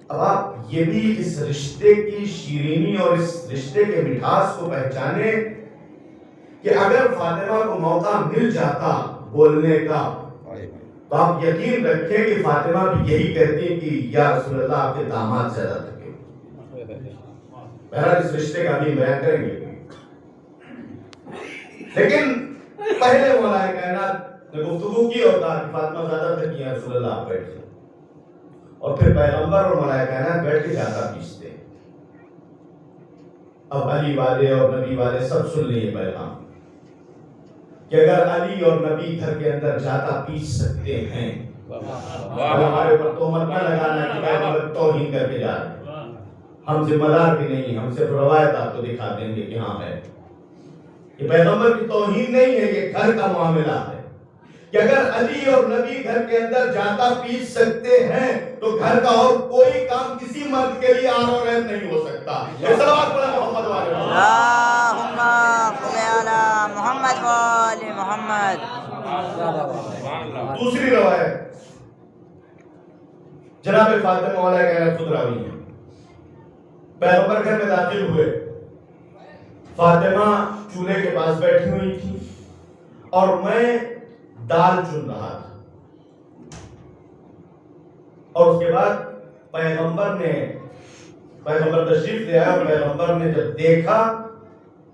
اب آپ یہ بھی اس رشتے کی شیرینی اور اس رشتے کے مٹھاس کو پہچانے کہ اگر فاطمہ کو موقع مل جاتا بولنے کا تو آپ یقین رکھیں کہ فاطمہ بھی یہی کہتی ہیں کہ یا رسول اللہ آپ کے داماد زیادہ تھکے. بہرحال اس رشتے کا بھی بیان کریں گے. لیکن پہلے مولا کائنات نے گفتگو کی اور کہا کہ فاطمہ زیادہ تھکی ہیں رسول اللہ آپ بیٹھ جائیں. اور پھر پیغمبر اور مولا کائنات بیٹھ کے جاتا پیستے. اب علی والے اور نبی والے سب سن لیے پیغام کہ اگر علی اور نبی گھر کے اندر جاتا پیس سکتے ہیں ہمارے پر تہمت نہ لگانا کہ پیغمبر توہین کر کے جا رہے ہیں. ہم ذمہ دار بھی نہیں, ہم صرف روایت آپ کو دکھا دیں گے کہ ہاں ہے. یہ پیغمبر کی توہین نہیں ہے, یہ گھر کا معاملہ ہے کہ اگر علی اور نبی گھر کے اندر جاتا پیس سکتے ہیں تو گھر کا اور کوئی کام کسی مرد کے لیے آر اور عیب نہیں ہو سکتا. صلوات پڑھیں محمد والے اللہم صلی علی محمد وآل محمد. دوسری روایت جناب فاطمہ مولا کائنات خود راوی ہیں. پیغمبر گھر میں داخل ہوئے, فاطمہ چولہے کے پاس بیٹھی ہوئی تھی اور میں دال چن رہا تھا. اور اس کے بعد پیغمبر تشریف لے آیا اور پیغمبر نے جب دیکھا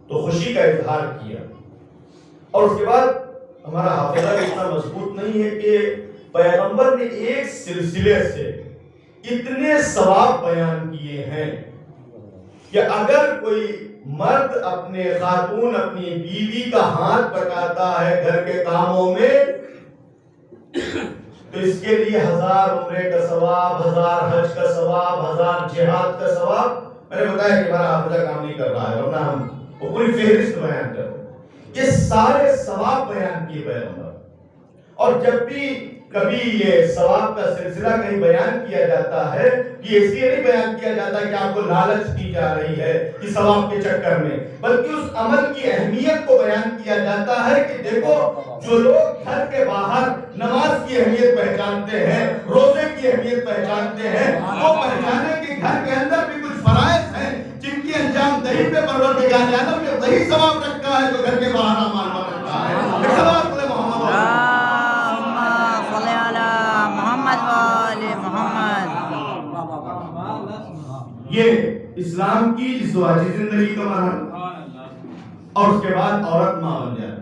تو خوشی کا اظہار کیا. اور اس کے بعد ہمارا حافظہ اتنا مضبوط نہیں ہے کہ پیغمبر نے ایک سلسلے سے اتنے ثواب بیان کیے ہیں کہ اگر کوئی مرد اپنے خاتون اپنی بیوی کا ہاتھ بٹاتا ہے گھر کے کاموں میں تو اس کے لیے 1000 عمرے کا ثواب, 1000 حج کا ثواب, 1000 جہاد کا ثواب. میں نے بتایا کہ ہمارا حافظہ کام نہیں کر رہا ہے ورنہ ہم وہ پوری فہرست بیان کرتے. یہ سارے ثواب بیان کیے پیغمبر. اور جب بھی کبھی یہ ثواب کا سلسلہ کہیں بیان کیا جاتا ہے کہ اس لیے نہیں بیان کیا جاتا کہ آپ کو لالچ دی جا رہی ہے کہ ثواب کے چکر میں, بلکہ اس عمل کی اہمیت کو بیان کیا جاتا ہے کہ دیکھو جو لوگ گھر کے باہر نماز کی اہمیت پہچانتے ہیں, روزے کی اہمیت پہچانتے ہیں, وہ پہچانے کہ گھر کے اندر بھی کچھ فرائض ہیں جن کی انجام دہی پہ پروردگار عالم نے وہی ثواب رکھا ہے جو گھر کے باہر اعمال میں رکھا ہے. ثواب بولے محمد صلی علی محمد وآل محمد. یہ اسلام کی ازدواجی زندگی کا مرحلہ. اور اس کے بعد عورت ماں بن جاتی.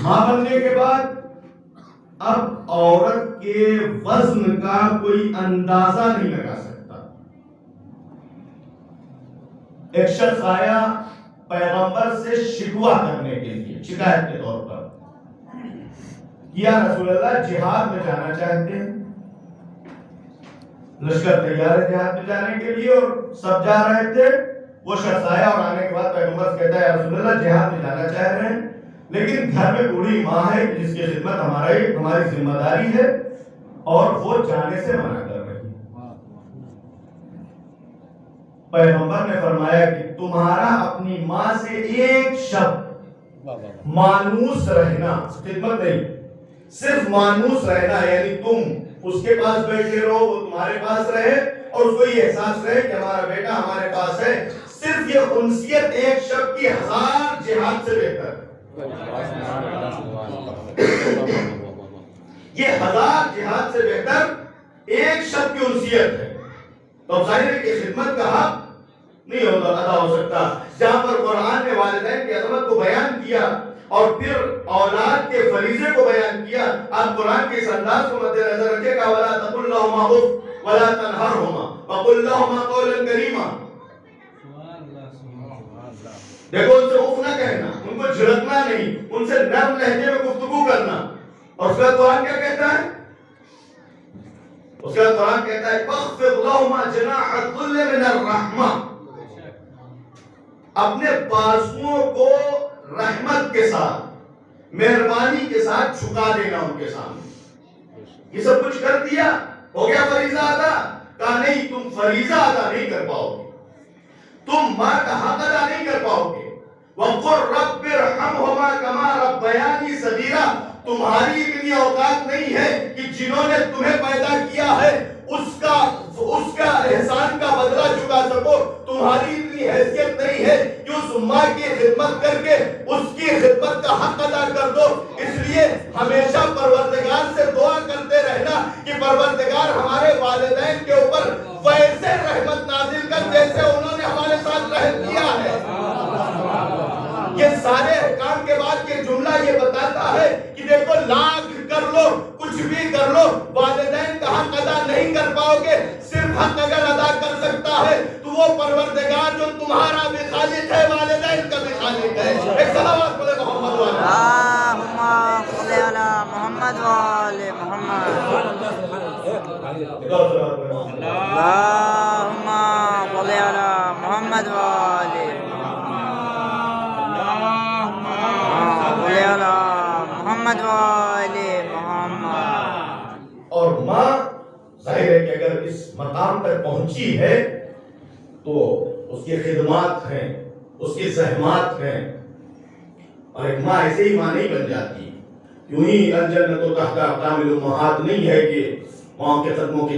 ماں بننے کے بعد اب عورت کے وزن کا کوئی اندازہ نہیں لگا سکتا. ایک شخص آیا پیغمبر سے شکوہ کرنے کے لیے, شکایت کے طور پر, یا رسول اللہ جہاد میں جانا چاہتے ہیں, لشکر تیار ہے جہاد میں جانے کے لیے اور سب جا رہے تھے. وہ شخص آیا اور آنے کے بعد پیغمبر سے کہتا ہے یا رسول اللہ جہاد میں جانا چاہ رہے ہیں لیکن گھر میں بوڑھی ماں ہے جس کی خدمت ہماری ذمہ داری ہے اور وہ جانے سے منع کر رہی ہے. پیغمبر نے فرمایا کہ تمہارا اپنی ماں سے ایک شب مانوس رہنا, خدمت نہیں, صرف مانوس رہنا, یعنی تم اس کے پاس بیٹھے رہو وہ تمہارے پاس رہے اور اس کو یہ احساس رہے کہ ہمارا بیٹا ہمارے پاس ہے, صرف یہ انسیت ایک شب کی 1000 جہاد سے بہتر ہے. یہ 1000 جہاد سے بہتر ایک شب کی انسیت ہے. تو ظاہر ہے کہ خدمت کا حق نہیں ہوتا ادا ہو سکتا. جہاں پر قرآن نے والدین کی عظمت کو بیان کیا اور پھر اولاد کے فریضے کو بیان کیا, آپ قرآن کے اس انداز کو مد نظر رکھے گا وَلَا تَقُلْ لَهُمَا أُفٍّ وَلَا تَنْهَرْهُمَا وَقُلْ لَهُمَا قَوْلًا كَرِيمًا. دیکھو ان سے اف نہ کہنا, ان کو جھڑکنا نہیں, ان سے نرم لہجے میں گفتگو کرنا. اور اس کا قرآن کیا کہتا ہے؟ اس کا قرآن کہتا ہے فَاخْفِضْ لَهُمَا جَنَاحَ الذُّلِّ مِنَ الرَّحْمَةِ, اپنے بازوؤں کو رحمت کے ساتھ مہربانی کے ساتھ جھکا دینا ان کے سامنے. یہ سب کچھ کر دیا, ہو گیا فریضہ ادا؟ کہا نہیں, تم فریضہ ادا نہیں کر پاؤ گے, تم ماں کا حق ادا نہیں کر پاؤ گے. وَقُلْ رَبِّ ارْحَمْهُمَا كَمَا رَبَّيَانِي صَغِيرًا, تمہاری اتنی اوقات نہیں ہے کہ جنہوں نے تمہیں پیدا کیا ہے اس کا احسان کا بدلہ چکا سکو. تمہاری اتنی حیثیت نہیں ہے کہ اس ماں کی خدمت کر کے اس کی خدمت کا حق ادا کر دو. اس لیے ہمیشہ پروردگار کہ پروردگار ہمارے والدین کے اوپر ویسے رحمت نازل کر جیسے انہوں نے ہمارے ساتھ رحم کیا ہے۔ یہ سارے احکام کے بعد یہ جملہ یہ بتاتا ہے کہ دیکھو لاکھ کر لو کچھ بھی کر لو والدین کا حق ادا نہیں کر پاؤ گے، صرف حق اگر ادا کر سکتا ہے تو وہ پروردگار جو تمہارا بھی خالق ہے والدین کا بھی خالق ہے۔ ایک صلوات پڑھے محمد والے اللهم صل على محمد وآل محمد اللهم صل على محمد وآل محمد وآل محمد۔ اور ماں ظاہر ہے کہ اگر اس مقام تک پہنچی ہے تو اس کی خدمات ہیں، اس کی زحمات ہیں، اور ایک ماں ایسے ہی ماں نہیں بن جاتی۔ یوں ہی الجنت تحت اقدام الامہات نہیں ہے کہ ماں کے قدموں کے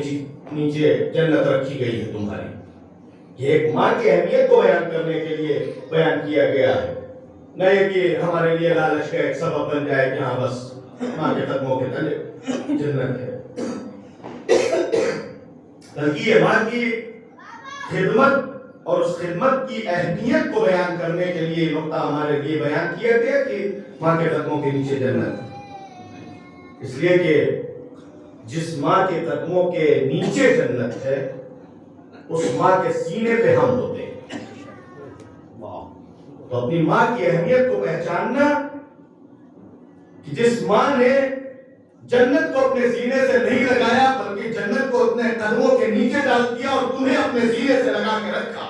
نیچے جنت رکھی گئی ہے تمہاری۔ یہ ایک ماں کی اہمیت کو بیان کرنے کے لیے بیان کیا گیا ہے، نہیں کہ ہمارے لیے لالچ کا ایک سبب بن جائے کہ ہاں بس ماں کے قدموں کے تلے جنت ہے۔ بلکہ یہ ماں کی خدمت اور اس خدمت کی اہمیت کو بیان کرنے کے لیے نقطہ ہمارے لیے بیان کیا گیا کہ ماں کے قدموں کے نیچے جنت ہے، اس لیے کہ جس ماں کے قدموں کے نیچے جنت ہے اس ماں کے سینے پہ ہم ہوتے ہیں۔ تو اپنی ماں کی اہمیت کو پہچاننا کہ جس ماں نے جنت کو اپنے سینے سے نہیں لگایا بلکہ جنت کو اپنے قدموں کے نیچے ڈال دیا اور تمہیں اپنے سینے سے لگا کے رکھا،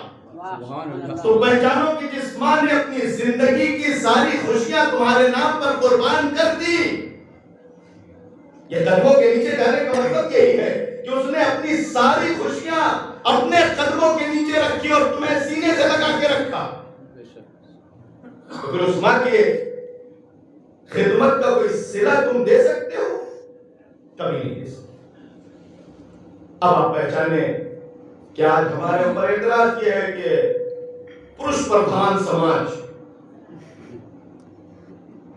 تو پہچانو کہ جس ماں نے اپنی زندگی کی ساری خوشیاں تمہارے نام پر قربان کر دی، یہ قدموں کے نیچے ڈالنے کا مطلب یہی ہے کہ اس نے اپنی ساری خوشیاں اپنے قدموں کے نیچے رکھی اور تمہیں سینے سے لگا کے رکھا۔ تو پھر اس ماں کی خدمت کا کوئی صلہ تم دے سکتے ہو؟ کبھی نہیں دے سکتے۔ اب آپ پہچانے کہ آج ہمارے اوپر اعتراض یہ ہے کہ پرش پردھان سماج،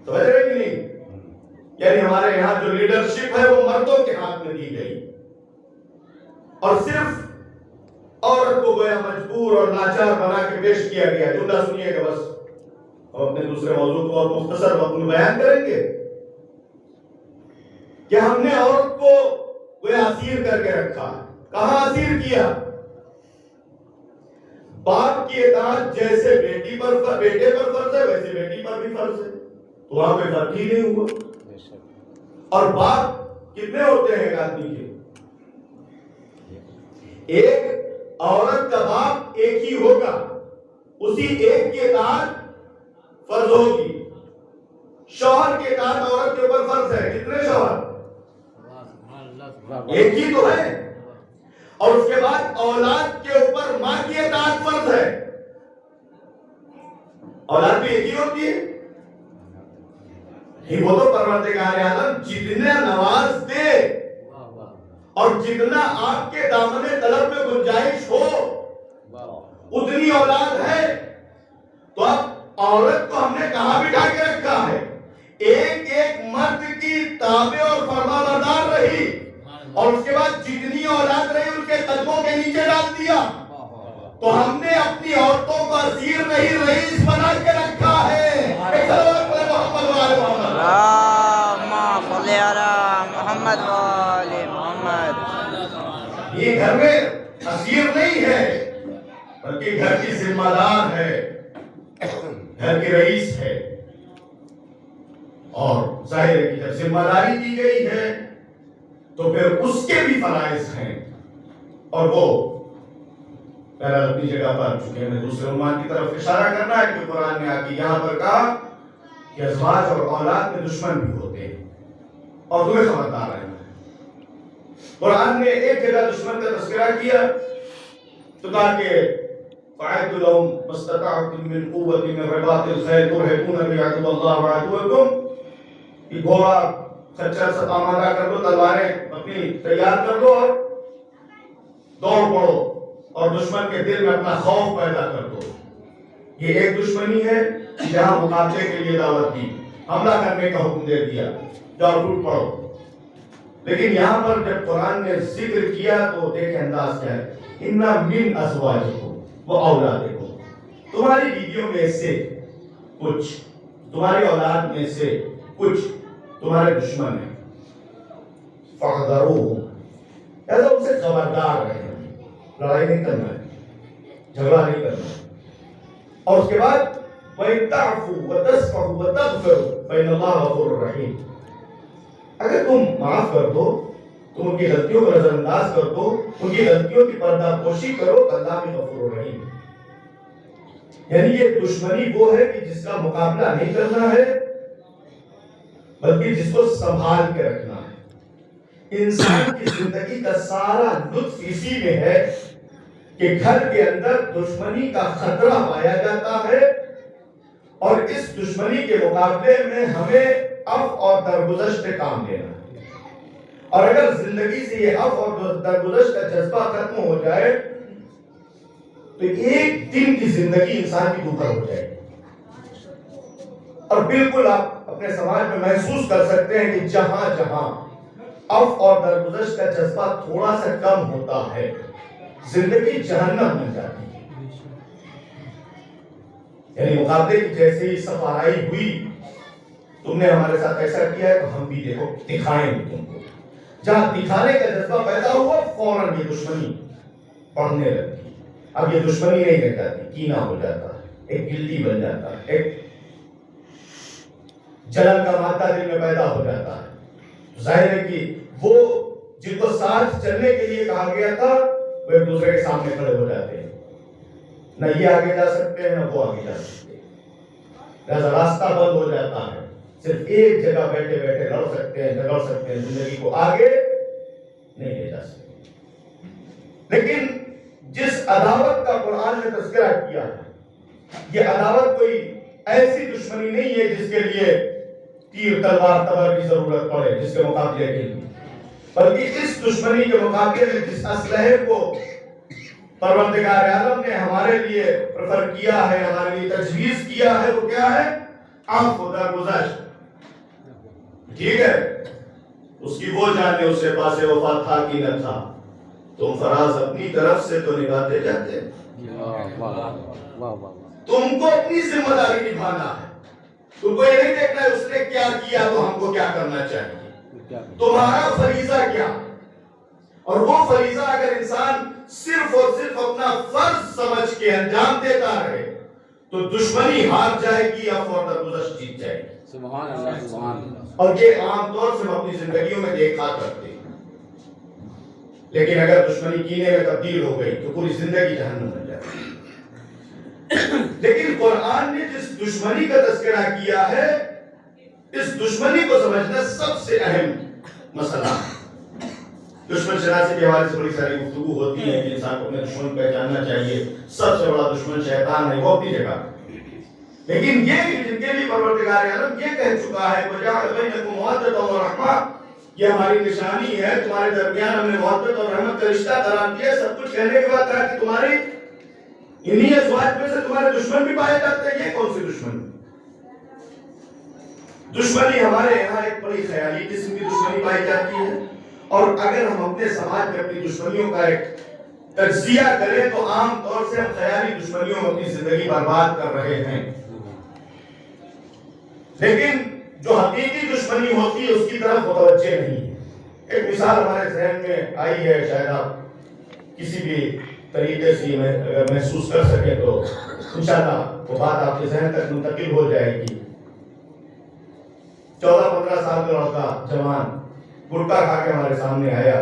سمجھ رہے کہ نہیں؟ یعنی ہمارے یہاں جو لیڈرشپ ہے وہ مردوں کے ہاتھ میں دی گئی اور صرف عورت کو گویا مجبور اور لاچار بنا کے پیش کیا گیا۔ جملہ سنیے گا بس، ہم اپنے دوسرے موضوع کو اور مختصر وقت میں بیان کریں گے کہ ہم نے عورت کو گویا اسیر کر کے رکھا۔ کہاں اسیر کیا؟ باپ کی اطاعت جیسے بیٹے پر فرض ہے ویسے بیٹی پر بھی فرض ہے، تو وہاں کوئی فرق ہی نہیں ہوا۔ اور باپ کتنے ہوتے ہیں ایک آدمی کے؟ ایک عورت کا باپ ایک ہی ہوگا، اسی ایک کی اطاعت فرض ہوگی۔ شوہر کی اطاعت عورت کے اوپر فرض ہے۔ کتنے شوہر؟ ایک ہی تو ہے۔ اور اس کے بعد اولاد کے اوپر ماں کی اطاعت فرض ہے۔ اولاد بھی ایک ہی ہوتی ہے۔ وہ تو پروردگار عالم جتنا نواز دے اور جتنا آپ کے دامن طلب میں گنجائش ہو اتنی اولاد ہے۔ تو اب عورت کو ہم نے کہاں بٹھا کے رکھا ہے؟ ایک ایک مرد کی تابع اور فرمانبردار رہی، اور اس کے بعد جتنی اولاد رہی ان کے قدموں کے نیچے ڈال دیا۔ تو ہم نے اپنی عورتوں کو اسیر نہیں رئیس بنا کے رکھا ہے۔ ایک صلوات پڑھیں محمد وآل محمد۔ اللهم صل على محمد وآل محمد۔ یہ گھر میں اسیر نہیں ہے بلکہ گھر کی ذمہ دار ہے، گھر کی رئیس ہے، اور ظاہر ہے کہ جب ذمہ داری دی گئی ہے تو پھر اس کے بھی فرائض ہیں، اور وہ پہلا اپنی جگہ پر چکے میں دوسرے عنوان کی طرف اشارہ کرنا ہے کہ قرآن نے آگے یہاں پر کہا کہ ازواج اور اولاد میں دشمن بھی ہوتے ہیں اور تمہیں خبردار رہنا ہے۔ قرآن نے ایک جگہ دشمن کا تذکرہ کیا تو کہا کہ فَاعِدُّ لَهُمْ مَا اسْتَطَعْتُم مِّن قُوَّةٍ مِّن رِّبَاطِ الْخَيْلِ تُرْهِبُونَ بِهِ عَدُوَّ اللَّهِ وَعَدُوَّكُمْ کہ گھوڑا خچر سے آمادہ کر دو، تلواریں اپنی تیار کر دو اور دوڑ پڑو اور دشمن کے دل میں اپنا خوف پیدا کر دو۔ یہ ایک دشمنی ہے جہاں مقابلے کے لیے دعوت دی، حملہ کرنے کا حکم دے دیا، جاؤ ٹوٹ پڑو۔ لیکن یہاں پر جب قرآن نے ذکر کیا تو دیکھیں انداز کیا ہے، اِنَّا مِنْ أَزْوَاجِكُمْ وَأَوْلَادِكُمْ، تمہاری بیویوں میں سے کچھ، تمہاری اولاد میں سے کچھ تمہارے دشمن ہیں، فَاحْذَرُوهُمْ، ایسا ان سے خبردار رہے، لڑائی نہیں کرنا ہے، جھگڑا نہیں کرنا ہے. اور اس کے بعد وَإِن تَعْفُوا وَتَصْفَحُوا وَتَغْفِرُوا فَإِنَّ اللَّهَ غَفُورٌ رَحِيمٌ، اگر تم معاف کر دو، تم ان کی غلطیوں کو نظر انداز کر دو، ان کی غلطیوں کی پردہ پوشی کرو، اللہ بھی غفور رحیم. یعنی یہ دشمنی وہ ہے کہ جس کا مقابلہ نہیں کرنا ہے بلکہ جس کو سنبھال کے رکھنا ہے. انسان کی زندگی کا سارا لطف اسی میں ہے کہ گھر کے اندر دشمنی کا خطرہ پایا جاتا ہے اور اس دشمنی کے مقابلے میں ہمیں عفو اور درگزشت سے کام لینا ہے. اور اگر زندگی سے یہ عفو اور درگزشت کا جذبہ ختم ہو جائے تو ایک دن کی زندگی انسان کی دوپر ہو جائے گی. اور بالکل آپ اپنے سماج میں محسوس کر سکتے ہیں کہ جہاں جہاں عفو اور درگزشت کا جذبہ تھوڑا سا کم ہوتا ہے زندگی جہنم بن جاتی ہے. یعنی مقابلے کی جیسے ہی صف آرائی ہوئی، تم نے ہمارے ساتھ ایسا کیا ہے تو ہم بھی دیکھو دکھائیں گے تم کو. جہاں دکھانے کا جذبہ پیدا ہوا فوراً یہ دشمنی بڑھنے لگتی. اب یہ دشمنی نہیں رہ جاتی، کینہ ہو جاتا ہے، ایک گلٹی بن جاتا ہے، ایک جلن کا مادہ دل میں پیدا ہو جاتا ہے. ظاہر ہے کہ وہ جن کو ساتھ چلنے کے لیے کہا گیا تھا وہ ایک دوسرے کے سامنے کھڑے ہو جاتے ہیں، نہ یہ آگے جا سکتے ہیں نہ وہ آگے جا سکتے ہیں. لہذا راستہ بند ہو جاتا ہے، صرف ایک جگہ بیٹھے بیٹھے لڑ سکتے ہیں، جھگڑ سکتے ہیں، زندگی کو آگے نہیں لے جا سکتے. لیکن جس عداوت کا قرآن نے تذکرہ کیا ہے، یہ عداوت کوئی ایسی دشمنی نہیں ہے جس کے لیے تیر تلوار تبر کی ضرورت پڑے، جس کے مقابلے کے لیے، بلکہ اس دشمنی کے مقابلے میں جس اسلحے کو پروردگار عالم نے ہمارے لیے پریفر کیا ہے، ہمارے لیے تجویز کیا ہے، وہ کیا ہے؟ عفو درگزشت. ٹھیک ہے، اس کی وہ جانے اسے پاسے وفا تھا کہ نہ تھا، تم فراز اپنی طرف سے تو نبھاتے جاتے. تم کو اپنی ذمہ داری نبھانا ہے، تم کو یہ نہیں دیکھنا ہے اس نے کیا کیا تو ہم کو کیا کرنا چاہیے. تمہارا فریضہ کیا، اور وہ فریضہ اگر انسان صرف اور صرف اپنا فرض سمجھ کے انجام دیتا رہے تو دشمنی ہار جائے گی، عفو اور درگزشت جیت جائے گی. سبحان اللہ سبحان اللہ. اور یہ عام طور سے ہم اپنی زندگیوں میں دیکھا کرتے ہیں. لیکن اگر دشمنی کینے میں تبدیل ہو گئی تو پوری زندگی جہنم بن جاتی ہے. لیکن قرآن نے جس دشمنی کا تذکرہ کیا ہے، اس دشمنی کو سمجھنا سب سے اہم مسئلہ ہے. دشمن شناسی کے حوالے سے بڑی ساری گفتگو ہوتی ہے کہ انسان کو اپنے دشمن پہچاننا چاہیے. سب سے بڑا دشمن شیطان ہے، وہ اپنی جگہ. لیکن یہ جن کے لیے پروردگار عالم یہ کہہ چکا ہے وَجَعَلَ بَيْنَكُمْ مَوَدَّةً وَرَحْمَةً، یہ ہماری نشانی ہے، تمہارے درمیان ہم نے محبت اور رحمت کا رشتہ قرار دیا. سب کچھ کہنے کے بعد کہا کہ تمہاری انہی ازواج میں سے تمہارے دشمن بھی پائے جاتے ہیں. یہ کون سی دشمنی؟ دشمنی ہمارے یہاں ایک بڑی خیالی قسم کی دشمنی پائی جاتی ہے، اور اگر ہم اپنے سماج میں اپنی دشمنیوں کا ایک تجزیہ کریں تو عام طور سے ہم خیالی دشمنیوں میں اپنی زندگی برباد کر رہے ہیں. لیکن جو حقیقی دشمنی ہوتی ہے اس کی طرف متوجہ نہیں ہے. ایک مثال ہمارے ذہن میں آئی ہے، شاید آپ کسی بھی طریقے سے اگر محسوس کر سکیں تو انشاءاللہ وہ بات آپ کے ذہن تک منتقل ہو جائے گی. 14-15 سال کا لڑکا جوان گٹکا کھا کے ہمارے سامنے آیا،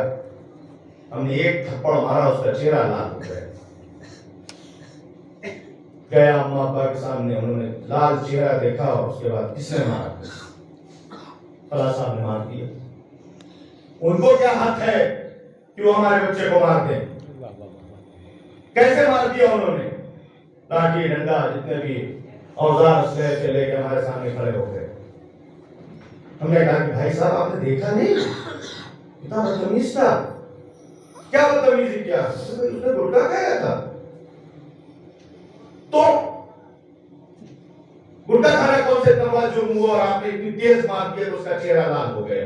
ہم نے ایک تھپڑ مارا، اس کا چہرہ لال ہو گیا. گیا اماں ابا کے سامنے، انہوں نے لال چہرہ دیکھا اور اس کے بعد کس نے مارا؟ فلاں صاحب نے مار دیا. ان کو کیا حق ہے کہ وہ ہمارے بچے کو مار دیں؟ کیسے مار دیا انہوں نے؟ لاٹھی ڈنڈا جتنے بھی اوزار اسلحے سے لے کے ہمارے سامنے کھڑے ہو گئے. ہم نے کہا کہ بھائی صاحب آپ نے دیکھا نہیں اتنا بدتمیز تھا؟ کیا بدتمیزی کیا؟ اس نے گٹکا کھایا تھا. تو گٹکا کھانا کون سے اتنا بڑا جرم ہوا اور آپ نے اتنی تیز مار دیا تو اس کا چہرہ لال ہو گیا؟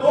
2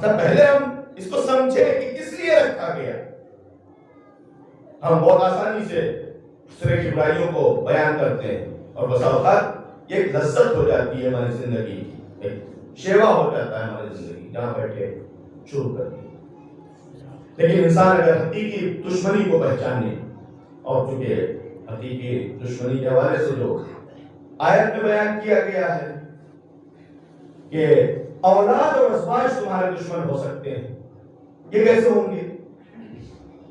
سب پہلے ہم اس کو سمجھے کہ کس لیے رکھا گیا. ہم بہت آسانی سے دوسرے کی برائیوں کو بیان کرتے ہیں اور بسا اوقات یہ ایک لذت ہو جاتی ہے ہماری زندگی کی, ایک شیوا ہو جاتا ہے ہماری زندگی, جہاں بیٹھے شروع کر دی. لیکن انسان اگر حقیقی دشمنی کو پہچانے, اور چونکہ حقیقی دشمنی کے حوالے سے جو آیت میں بیان کیا گیا ہے کہ اولاد اور ازواج تمہارے دشمن ہو سکتے ہیں, یہ کیسے ہوں گے؟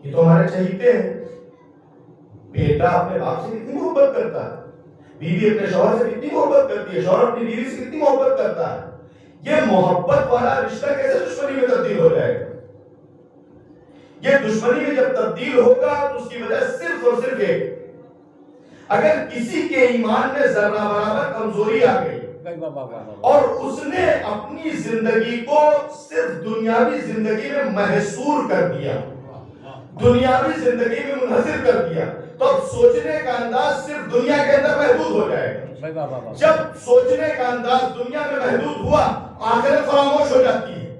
یہ تو ہمارے چہیتے ہیں. بیٹا اپنے باپ سے کتنی محبت کرتا ہے, بیوی اپنے شوہر سے کتنی محبت کرتی ہے, شوہر اپنی بیوی سے کتنی محبت کرتا ہے. یہ محبت والا رشتہ کیسے دشمنی میں تبدیل ہو جائے گا؟ یہ دشمنی میں جب تبدیل ہوگا تو اس کی وجہ صرف اور صرف ایک, اگر کسی کے ایمان میں ذرہ برابر کمزوری آ گئی اور اس نے اپنی زندگی کو صرف دنیاوی زندگی میں محصور کر دیا, دنیاوی زندگی میں منحصر کر دیا, تو اب سوچنے کا انداز صرف دنیا کے اندر محدود ہو جائے گا. جب سوچنے کا انداز دنیا میں محدود ہوا, آخرت فراموش ہو جاتی ہے.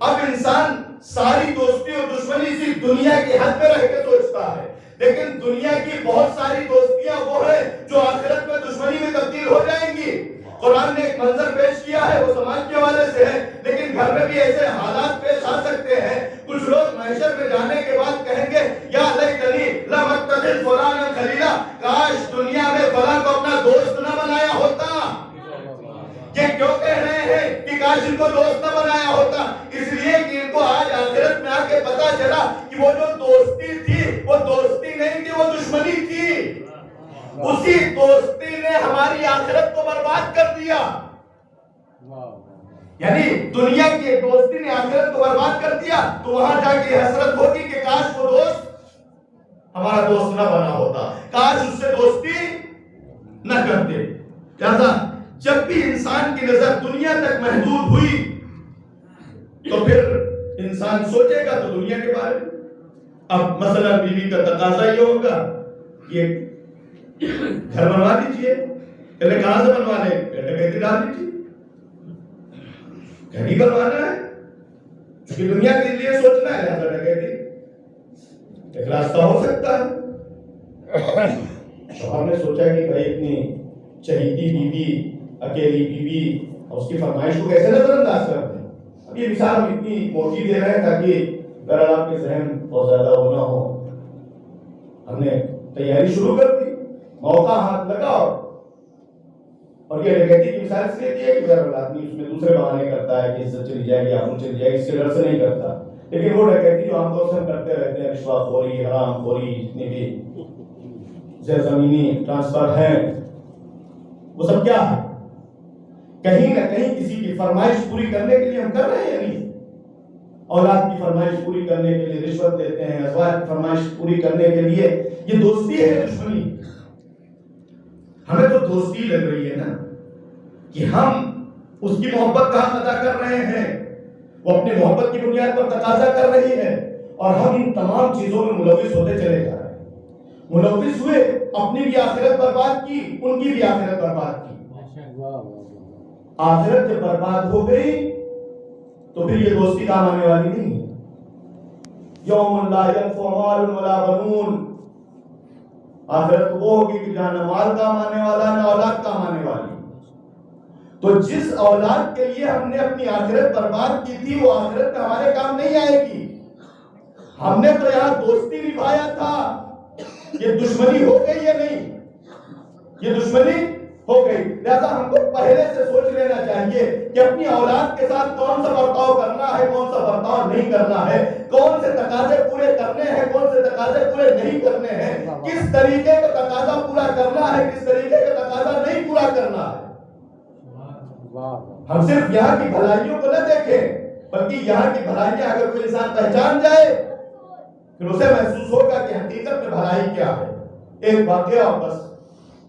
اب انسان ساری دوستی اور دشمنی صرف دنیا کی حد میں رہ کے سوچتا ہے, لیکن دنیا کی بہت ساری دوستیاں وہ ہیں جو آخرت میں دشمنی میں تبدیل ہو جائیں گی. قرآن نے ایک منظر پیش کیا ہے, وہ سماج کے حوالے سے ہے, لیکن گھر میں بھی ایسے حالات پیش آ سکتے ہیں. کچھ لوگ محشر میں جانے کے بعد کہیں گے یا لیتنی لم اتخذ فلانا خلیلا, کاش دنیا میں فلاں کو اپنا دوست نہ بنایا ہوتا. یہ کیوں کہہ رہے ہیں کہ کاش ان کو دوست نہ بنایا ہوتا؟ اس لیے کہ ان کو آج آخرت میں آ کے پتا چلا کہ وہ جو دوستی تھی وہ دوستی نہیں تھی, وہ دشمنی تھی. اسی دوستی نے ہماری آخرت کو برباد کر دیا. یعنی دنیا کی دوستی نے آخرت کو برباد کر دیا, تو وہاں جا کے حسرت ہوگی کہ کاش وہ دوست ہمارا دوست نہ بنا ہوتا, کاش اس سے دوستی نہ کرتے. لہذا جب بھی انسان کی نظر دنیا تک محدود ہوئی تو پھر انسان سوچے گا تو دنیا کے بارے میں. اب مثلا بیوی کا تقاضا یہ ہوگا کہ گھر بنوا دیجیے, کہتے کہاں سے بنوا لیں, کہتے کہتی ڈال دیجیے, گھر ہی بنوانا ہے, کیونکہ دنیا کے لیے سوچنا ہے. لہٰذا کہتی ایک راستہ ہو سکتا ہے. شوہر نے سوچا کہ بھائی اتنی چہیتی بیوی, اکیلی بیوی, اس کی فرمائش کو کیسے نظر انداز کر دیں. اب یہ مثال ہم اتنی موٹی دے رہے ہیں تاکہ بہرحال آپ کے ذہن بہت زیادہ وہ نہ ہو. ہم نے تیاری شروع کر دی, موقع ہاتھ لگاؤ, اور یہ ڈکیتی کی مثال اس لیے دی ہے کہ بہرحال آدمی اس میں دوسرے بہانے کرتا ہے کہ عزت چلی جائے گی, آبرو چلی جائے گی, اس کے ڈر سے نہیں کرتا. لیکن وہ ڈکیتی جو عام طور سے ہم کرتے رہتے ہیں, رشوت خوری, حرام خوری, جتنی بھی زیر زمینی ٹرانسفر ہیں, وہ سب کیا ہے؟ کہیں نہ کہیں کسی کی فرمائش پوری کرنے کے لیے ہم کر رہے ہیں. نہیں, اولاد کی فرمائش پوری کرنے کے لیے رشوت دیتے ہیں, ازواج کی فرمائش پوری کرنے کے لیے. یہ دوستی ہے دشمنی. ہمیں تو دوستی لگ رہی ہے نا کہ ہم اس کی محبت کا حق ادا کر رہے ہیں, وہ اپنی محبت کی بنیاد پر تقاضا کر رہی ہے, اور ہم ان تمام چیزوں میں ملوث ہوتے چلے جا رہے ہیں. ملوث ہوئے, اپنی بھی آخرت برباد کی, ان کی بھی آخرت برباد کی. آخرت جب برباد ہو گئی تو پھر یہ دوستی کام آنے والی نہیں. یوم لا ینفع مال ولا بنون, آخرت وہ ہوگی کہ جہاں نہ مال کام آنے والا, نہ اولاد کام آنے والی. تو جس اولاد کے لیے ہم نے اپنی آخرت برباد کی تھی, وہ آخرت میں ہمارے کام نہیں آئے گی. ہم نے تو یہاں دوستی نبھایا تھا. یہ دشمنی ہو گئی یا نہیں؟ یہ دشمنی ہو گئی. لہذا ہم کو پہلے سے سوچ لینا چاہیے کہ اپنی اولاد کے ساتھ کون سا برتاؤ کرنا ہے, کون سا برتاؤ نہیں کرنا ہے, کون سے تقاضے پورے کرنے ہیں, کون سے تقاضے پورے نہیں کرنے ہیں, کس طریقے کا تقاضا پورا کرنا ہے, کس طریقے کا تقاضا نہیں پورا کرنا ہے. ہم صرف یہاں کی بھلائیوں کو نہ دیکھیں, بلکہ یہاں کی بھلائیاں اگر کوئی انسان پہچان جائے پھر اسے محسوس ہوگا کہ حقیقت میں بھلائی کیا ہے. ایک واقعہ بس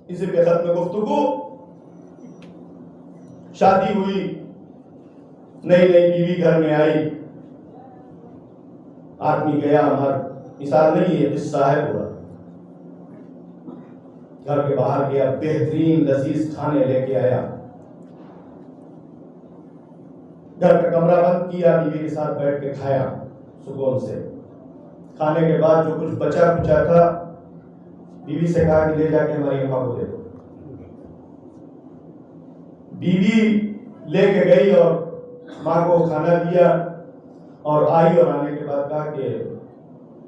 اسی پہ ختم گفتگو. شادی ہوئی, نئی نئی بیوی گھر میں آئی, آدمی گیا, مرد, مثال نہیں ہے, قصہ ہے پورا. گھر کے باہر گیا, بہترین لذیذ کھانے لے کے آیا. گھر کا کمرہ بند کیا، بیوی کے ساتھ بیٹھ کے کھایا سکون سے. کھانے کے بعد جو کچھ بچا کچا تھا بیوی سے کہا کہ لے جا کے ہماری اماں کو دے دو. بیوی لے کے گئی اور ماں کو کھانا دیا اور آئی، اور آنے کے بعد کہا کہ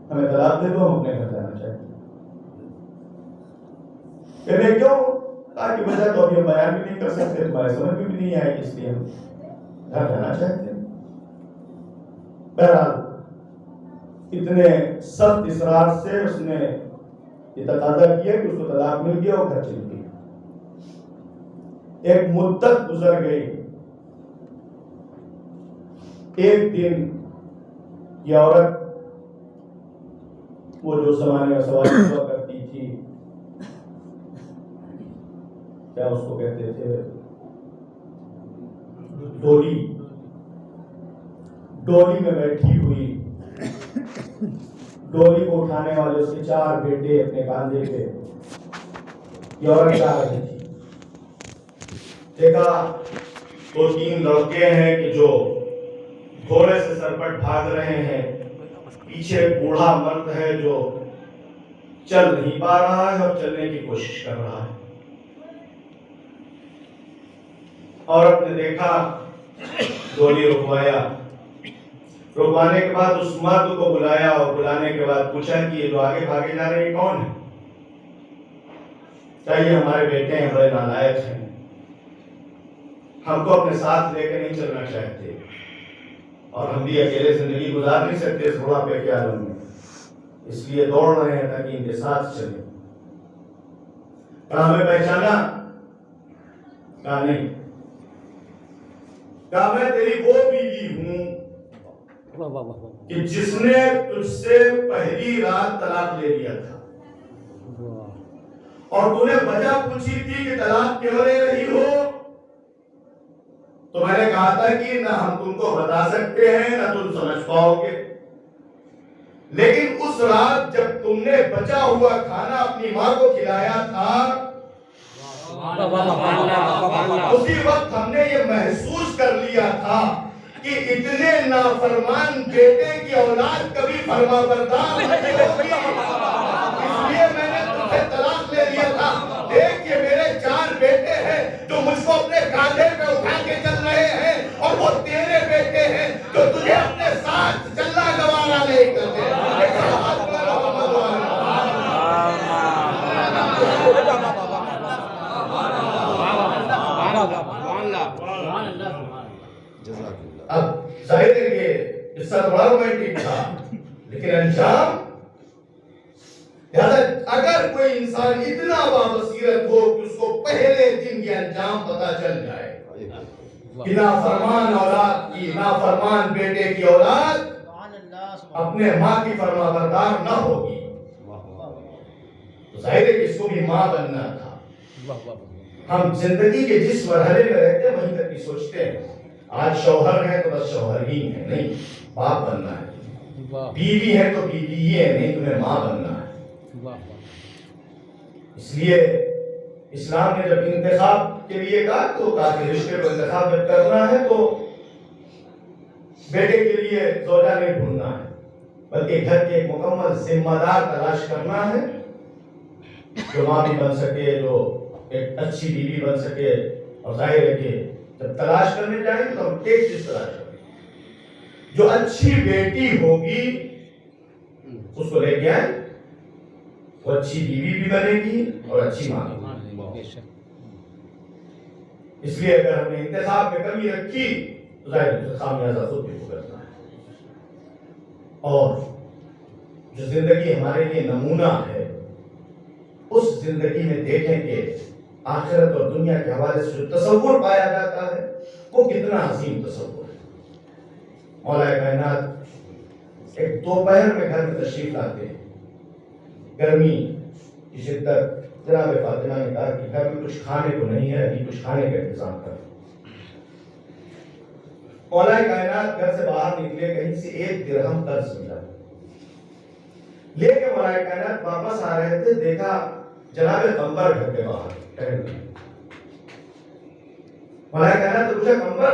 ہمیں طلاق دے دو، ہم اپنے گھر جانا چاہتے ہیں. کہنے کیوں؟ کہا کہ وجہ تو ابھی ہم بیان بھی نہیں کر سکتے، تمہارے سمجھ میں بھی نہیں آئے، اس لیے ہم گھر جانا چاہتے ہیں. بہرحال اتنے سخت اصرار سے اس نے یہ تقاضا کیا کہ اس کو طلاق مل گیا اور گھر چل گئی. ایک مدت گزر گئی. ایک دن یہ عورت، وہ جو زمانے میں سواری ہوا کرتی تھی، کیا اس کو کہتے تھے، ڈولی میں بیٹھی ہوئی، ڈولی کو اٹھانے والے اس کے 4 بیٹے اپنے کاندھے پہ، یہ عورت جا رہی تھی. دیکھا 2-3 لڑکے ہیں کہ جو گھوڑے سے سرپٹ بھاگ رہے ہیں، پیچھے ایک بوڑھا مرد ہے جو چل نہیں پا رہا ہے اور چلنے کی کوشش کر رہا ہے. عورت نے دیکھا، ڈولی رکوایا. رکوانے کے بعد اس مرد کو بلایا اور بلانے کے بعد پوچھا کہ یہ جو آگے بھاگے جا رہے ہیں کون ہیں؟ چاہیے ہمارے بیٹے ہیں، بڑے نالائق ہیں، ہم کو اپنے ساتھ لے کے نہیں چلنا چاہتے اور ہم بھی اکیلے زندگی گزار نہیں سکتے اس بڑھاپے کے عالم میں، اس لیے دوڑ رہے ہیں تاکہ ان کے ساتھ چلیں. کہا ہمیں پہچانا؟ کہا نہیں. کہا میں تیری وہ بیوی ہوں کہ جس نے تجھ سے پہلی رات طلاق لے لیا تھا اور تو نے وجہ پوچھی تھی کہ طلاق کیوں لے رہی ہو، تو میں نے کہا تھا کہ نہ ہم تم کو بتا سکتے ہیں نہ تم سمجھ پاؤ گے. لیکن اس رات جب تم نے بچا ہوا کھانا اپنی ماں کو کھلایا تھا، اسی وقت ہم نے یہ محسوس کر لیا تھا کہ اتنے نافرمان بیٹے کی اولاد کبھی فرما بردار نہیں ہوگی، اس لیے میں نے تم سے طلاق لے لیا تھا. دیکھ کہ میرے 4 بیٹے ہیں جو مجھ کو اپنے کاندھے پہ اٹھا کے چل رہے ہیں، اور وہ تیرے بیٹے ہیں جو تجھے اپنے ساتھ چلنا گوارا نہیں کرتے. اب ظاہر ہے کہ قصہ بڑا رومانٹک تھا لیکن انجام، اگر کوئی انسان اتنا بابصیرت ہو کہ اس کو پہلے دن یہ انجام پتا چل جائے کہ نافرمان اولاد کی، نافرمان بیٹے کی اولاد اپنے ماں کی فرما بردار نہ ہوگی، تو ظاہر ہے کہ اس کو بھی ماں بننا تھا. ہم زندگی کے جس مرحلے میں رہتے ہیں وہیں تک بھی سوچتے ہیں آج شوہر ہے تو بس شوہر ہی ہے، نہیں، باپ بننا ہے. بیوی ہے تو بیوی ہی ہے، نہیں، تمہیں ماں بننا ہے. اس لیے اسلام نے جب انتخاب کے لیے کہا تو کہا کہ رشتے کو انتخاب جب کرنا ہے تو بیٹے کے لیے زوجہ نہیں ڈھونڈنا ہے بلکہ گھر کے ایک مکمل ذمہ دار تلاش کرنا ہے جو ماں بھی بن سکے، جو ایک اچھی بیوی بن سکے. اور ظاہر ہے کہ جب تلاش کرنے جائیں گے تو ہم ایک چیز تلاش کریں، جو اچھی بیٹی ہوگی اس کو لے کے آئیں، وہ اچھی بیوی بھی بنے گی اور اچھی ماں بھی. اس لیے اگر ہم نے انتخاب میں کمی رکھی تو ظاہر ہے خامیازہ خود بھی بھگتنا ہے. اور جو زندگی ہمارے لیے نمونہ ہے اس زندگی میں دیکھیں کہ آخرت اور دنیا کے حوالے سے جو تصور پایا جاتا ہے وہ کتنا عظیم تصور ہے. مولا کائنات ایک دوپہر میں گھر میں تشریف لاتے ہیں، گرمی کی شدت، جناب فاطمہ نے کہا کہ گھر میں کچھ کھانے کو نہیں ہے، ابھی کچھ کھانے کا انتظام کریں. مولا کائنات گھر سے باہر نکلے، کہیں سے 1 درہم قرض ملا لے کے مولا کائنات واپس آ رہے تھے، دیکھا جناب قمر گھر کے باہر ٹہل رہے. مولا کائنات نے پوچھا قمر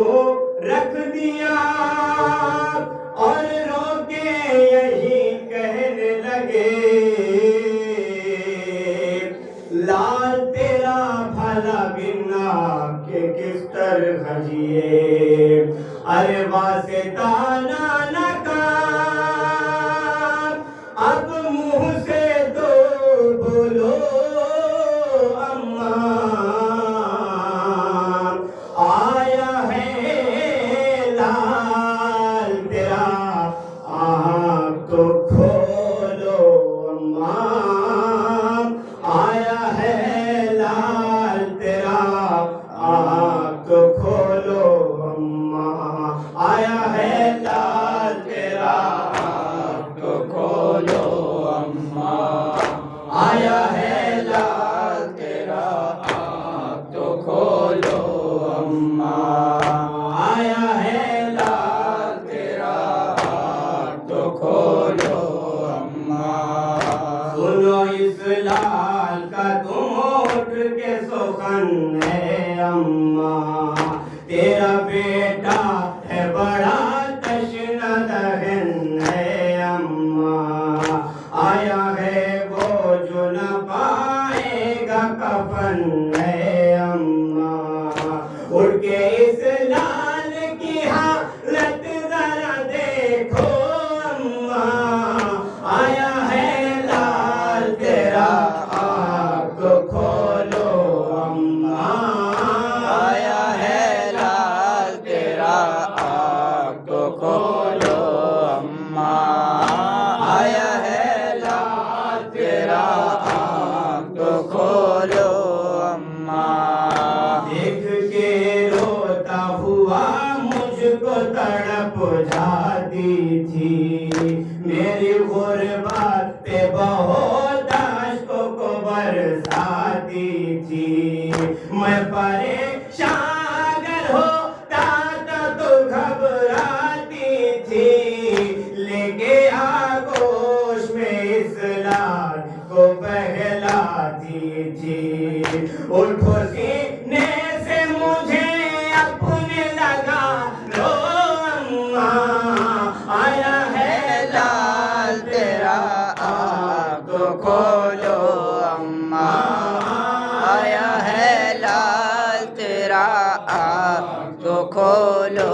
منہ رکھ دیا اور رو کے یہی کہنے لگے لال تیرا بھلا بنا کہ کس طرح جیے ارے واسطہ نہ کام اب منہ سے تو بولو اماں آیا ہے لال تیرا آنکھ تو کھولو اماں آیا ہے لال تیرا آنکھ تو کھولو اماں آیا ہے لال تیرا آنکھ تو کھولو اماں آیا ہے لال تیرا آنکھ تو کھولو اماں آیا ہے لال تیرا آنکھ تو کھولو اماں سنو اس لال کا تم اٹھ کے سخن ہے اماں تیرا بیٹا ہے بڑا تشنہ دہن ہے اماں آیا ہے وہ جو نہ پائے گا کفن ہے اماں اٹھ کے اس لال کی حالت ذرا دیکھو اماں آیا ہے لال تیرا آنکھ کھولو اماں آیا ہے لال تیرا آنکھ کھولو اماں آیا ہے لال تیرا آنکھ کھولو اماں دیکھ کے روتا ہوا مجھ کو تڑپ جاتی تھی میری غربت پہ بہت اشکوں کو برساتی تھی میں پریشان اگر ہوتا تو گھبراتی تھی لے کے آغوش میں اس لال کو بہلاتی تھی اٹھو سینے سے مجھے اپنے لگا لو اماں آیا ہے لال تیرا آنکھ کھولو اماں آیا ہے لال تیرا آنکھ کھولو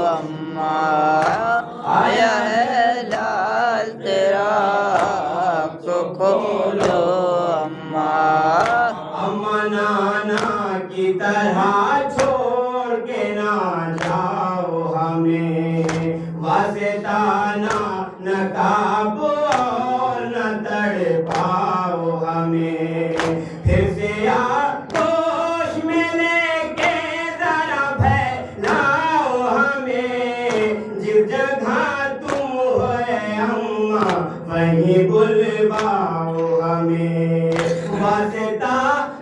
اماں آیا ہے لال تیرا آنکھ کھولو اماں اماں نانا کی طرح چھوڑ کے نہ جاؤ ہمیں واسطہ نہ کعب اور نہ تڑپاؤ ہمیں پھر سے آغوش میں لے کے ذرا پھیلاؤ ہمیں جس جگہ تم ہوئے اماں وہیں بلواؤ ہمیں واسطہ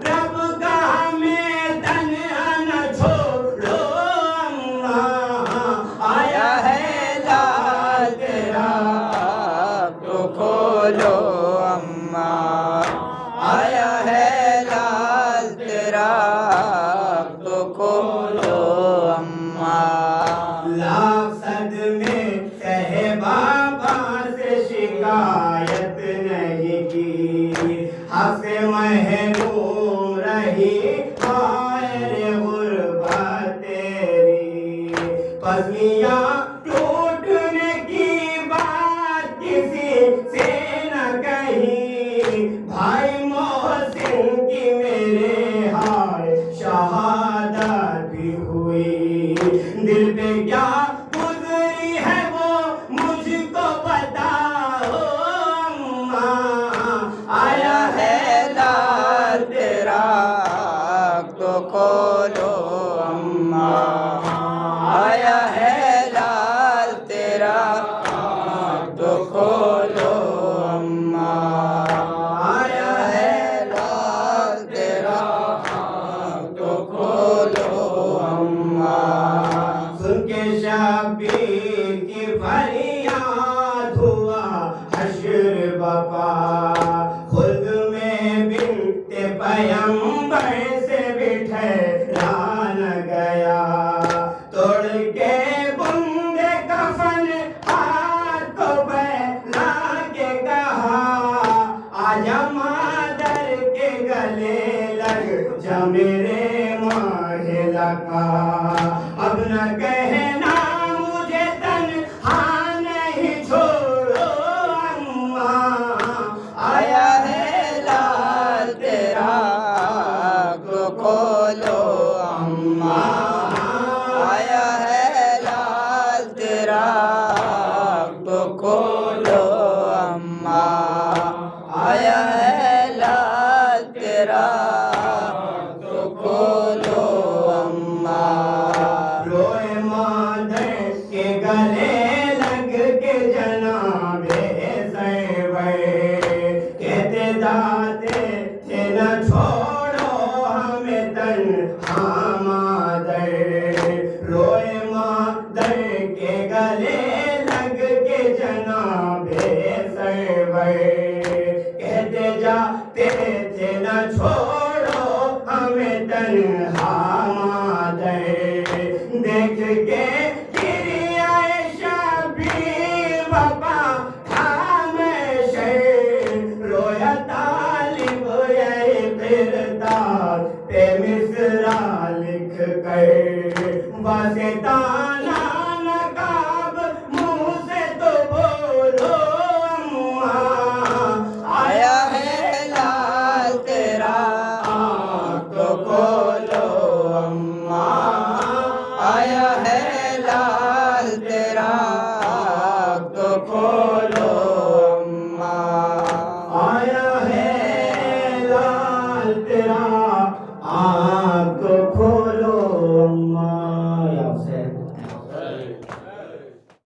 رب کا ہمیں تنہا نہ چھوڑو اماں آیا ہے لال تیرا آنکھ کھولو اماں آیا ہے لال تیرا آنکھ کھولو اماں لاکھ صدمے سہے بابا سے شکایت نہیں کی حق سے محروم رہی خیر غربت تیری پسمیاں ٹوٹنے کی بات کسی سے نہ کہی بھائی محسن کی میرے ہائے شہادت بھی ہوئی دل پہ کیا گزری ہے وہ مجھ کو بتاؤ اماں آیا ہے لال تیرا آنکھ کھولو اماں آیا ہے لال تیرا آنکھ کھولو اماں آیا ہے لال تیرا آنکھ کھولو اماں سن کے شبیر کی فریاد ہوا حشر بپا خود میں بنت پیمبر سے بٹھلا نہ گیا توڑ گئے کہتے جاتے تھے نہ چھوڑو ہمیں تنہا مادر دیکھ کے گری عائشہ بھی وفا ہمیشہ رویا طالب یہ کردار پہ مصرع لکھ کر واسطانہ نقاب منہ سے تو بولو اماں آیا ہے لال تیرا آنکھ تو کھولو اماں آیا ہے لال تیرا آنکھ تو کھولو اماں آیا ہے لال تیرا آنکھ تو کھولو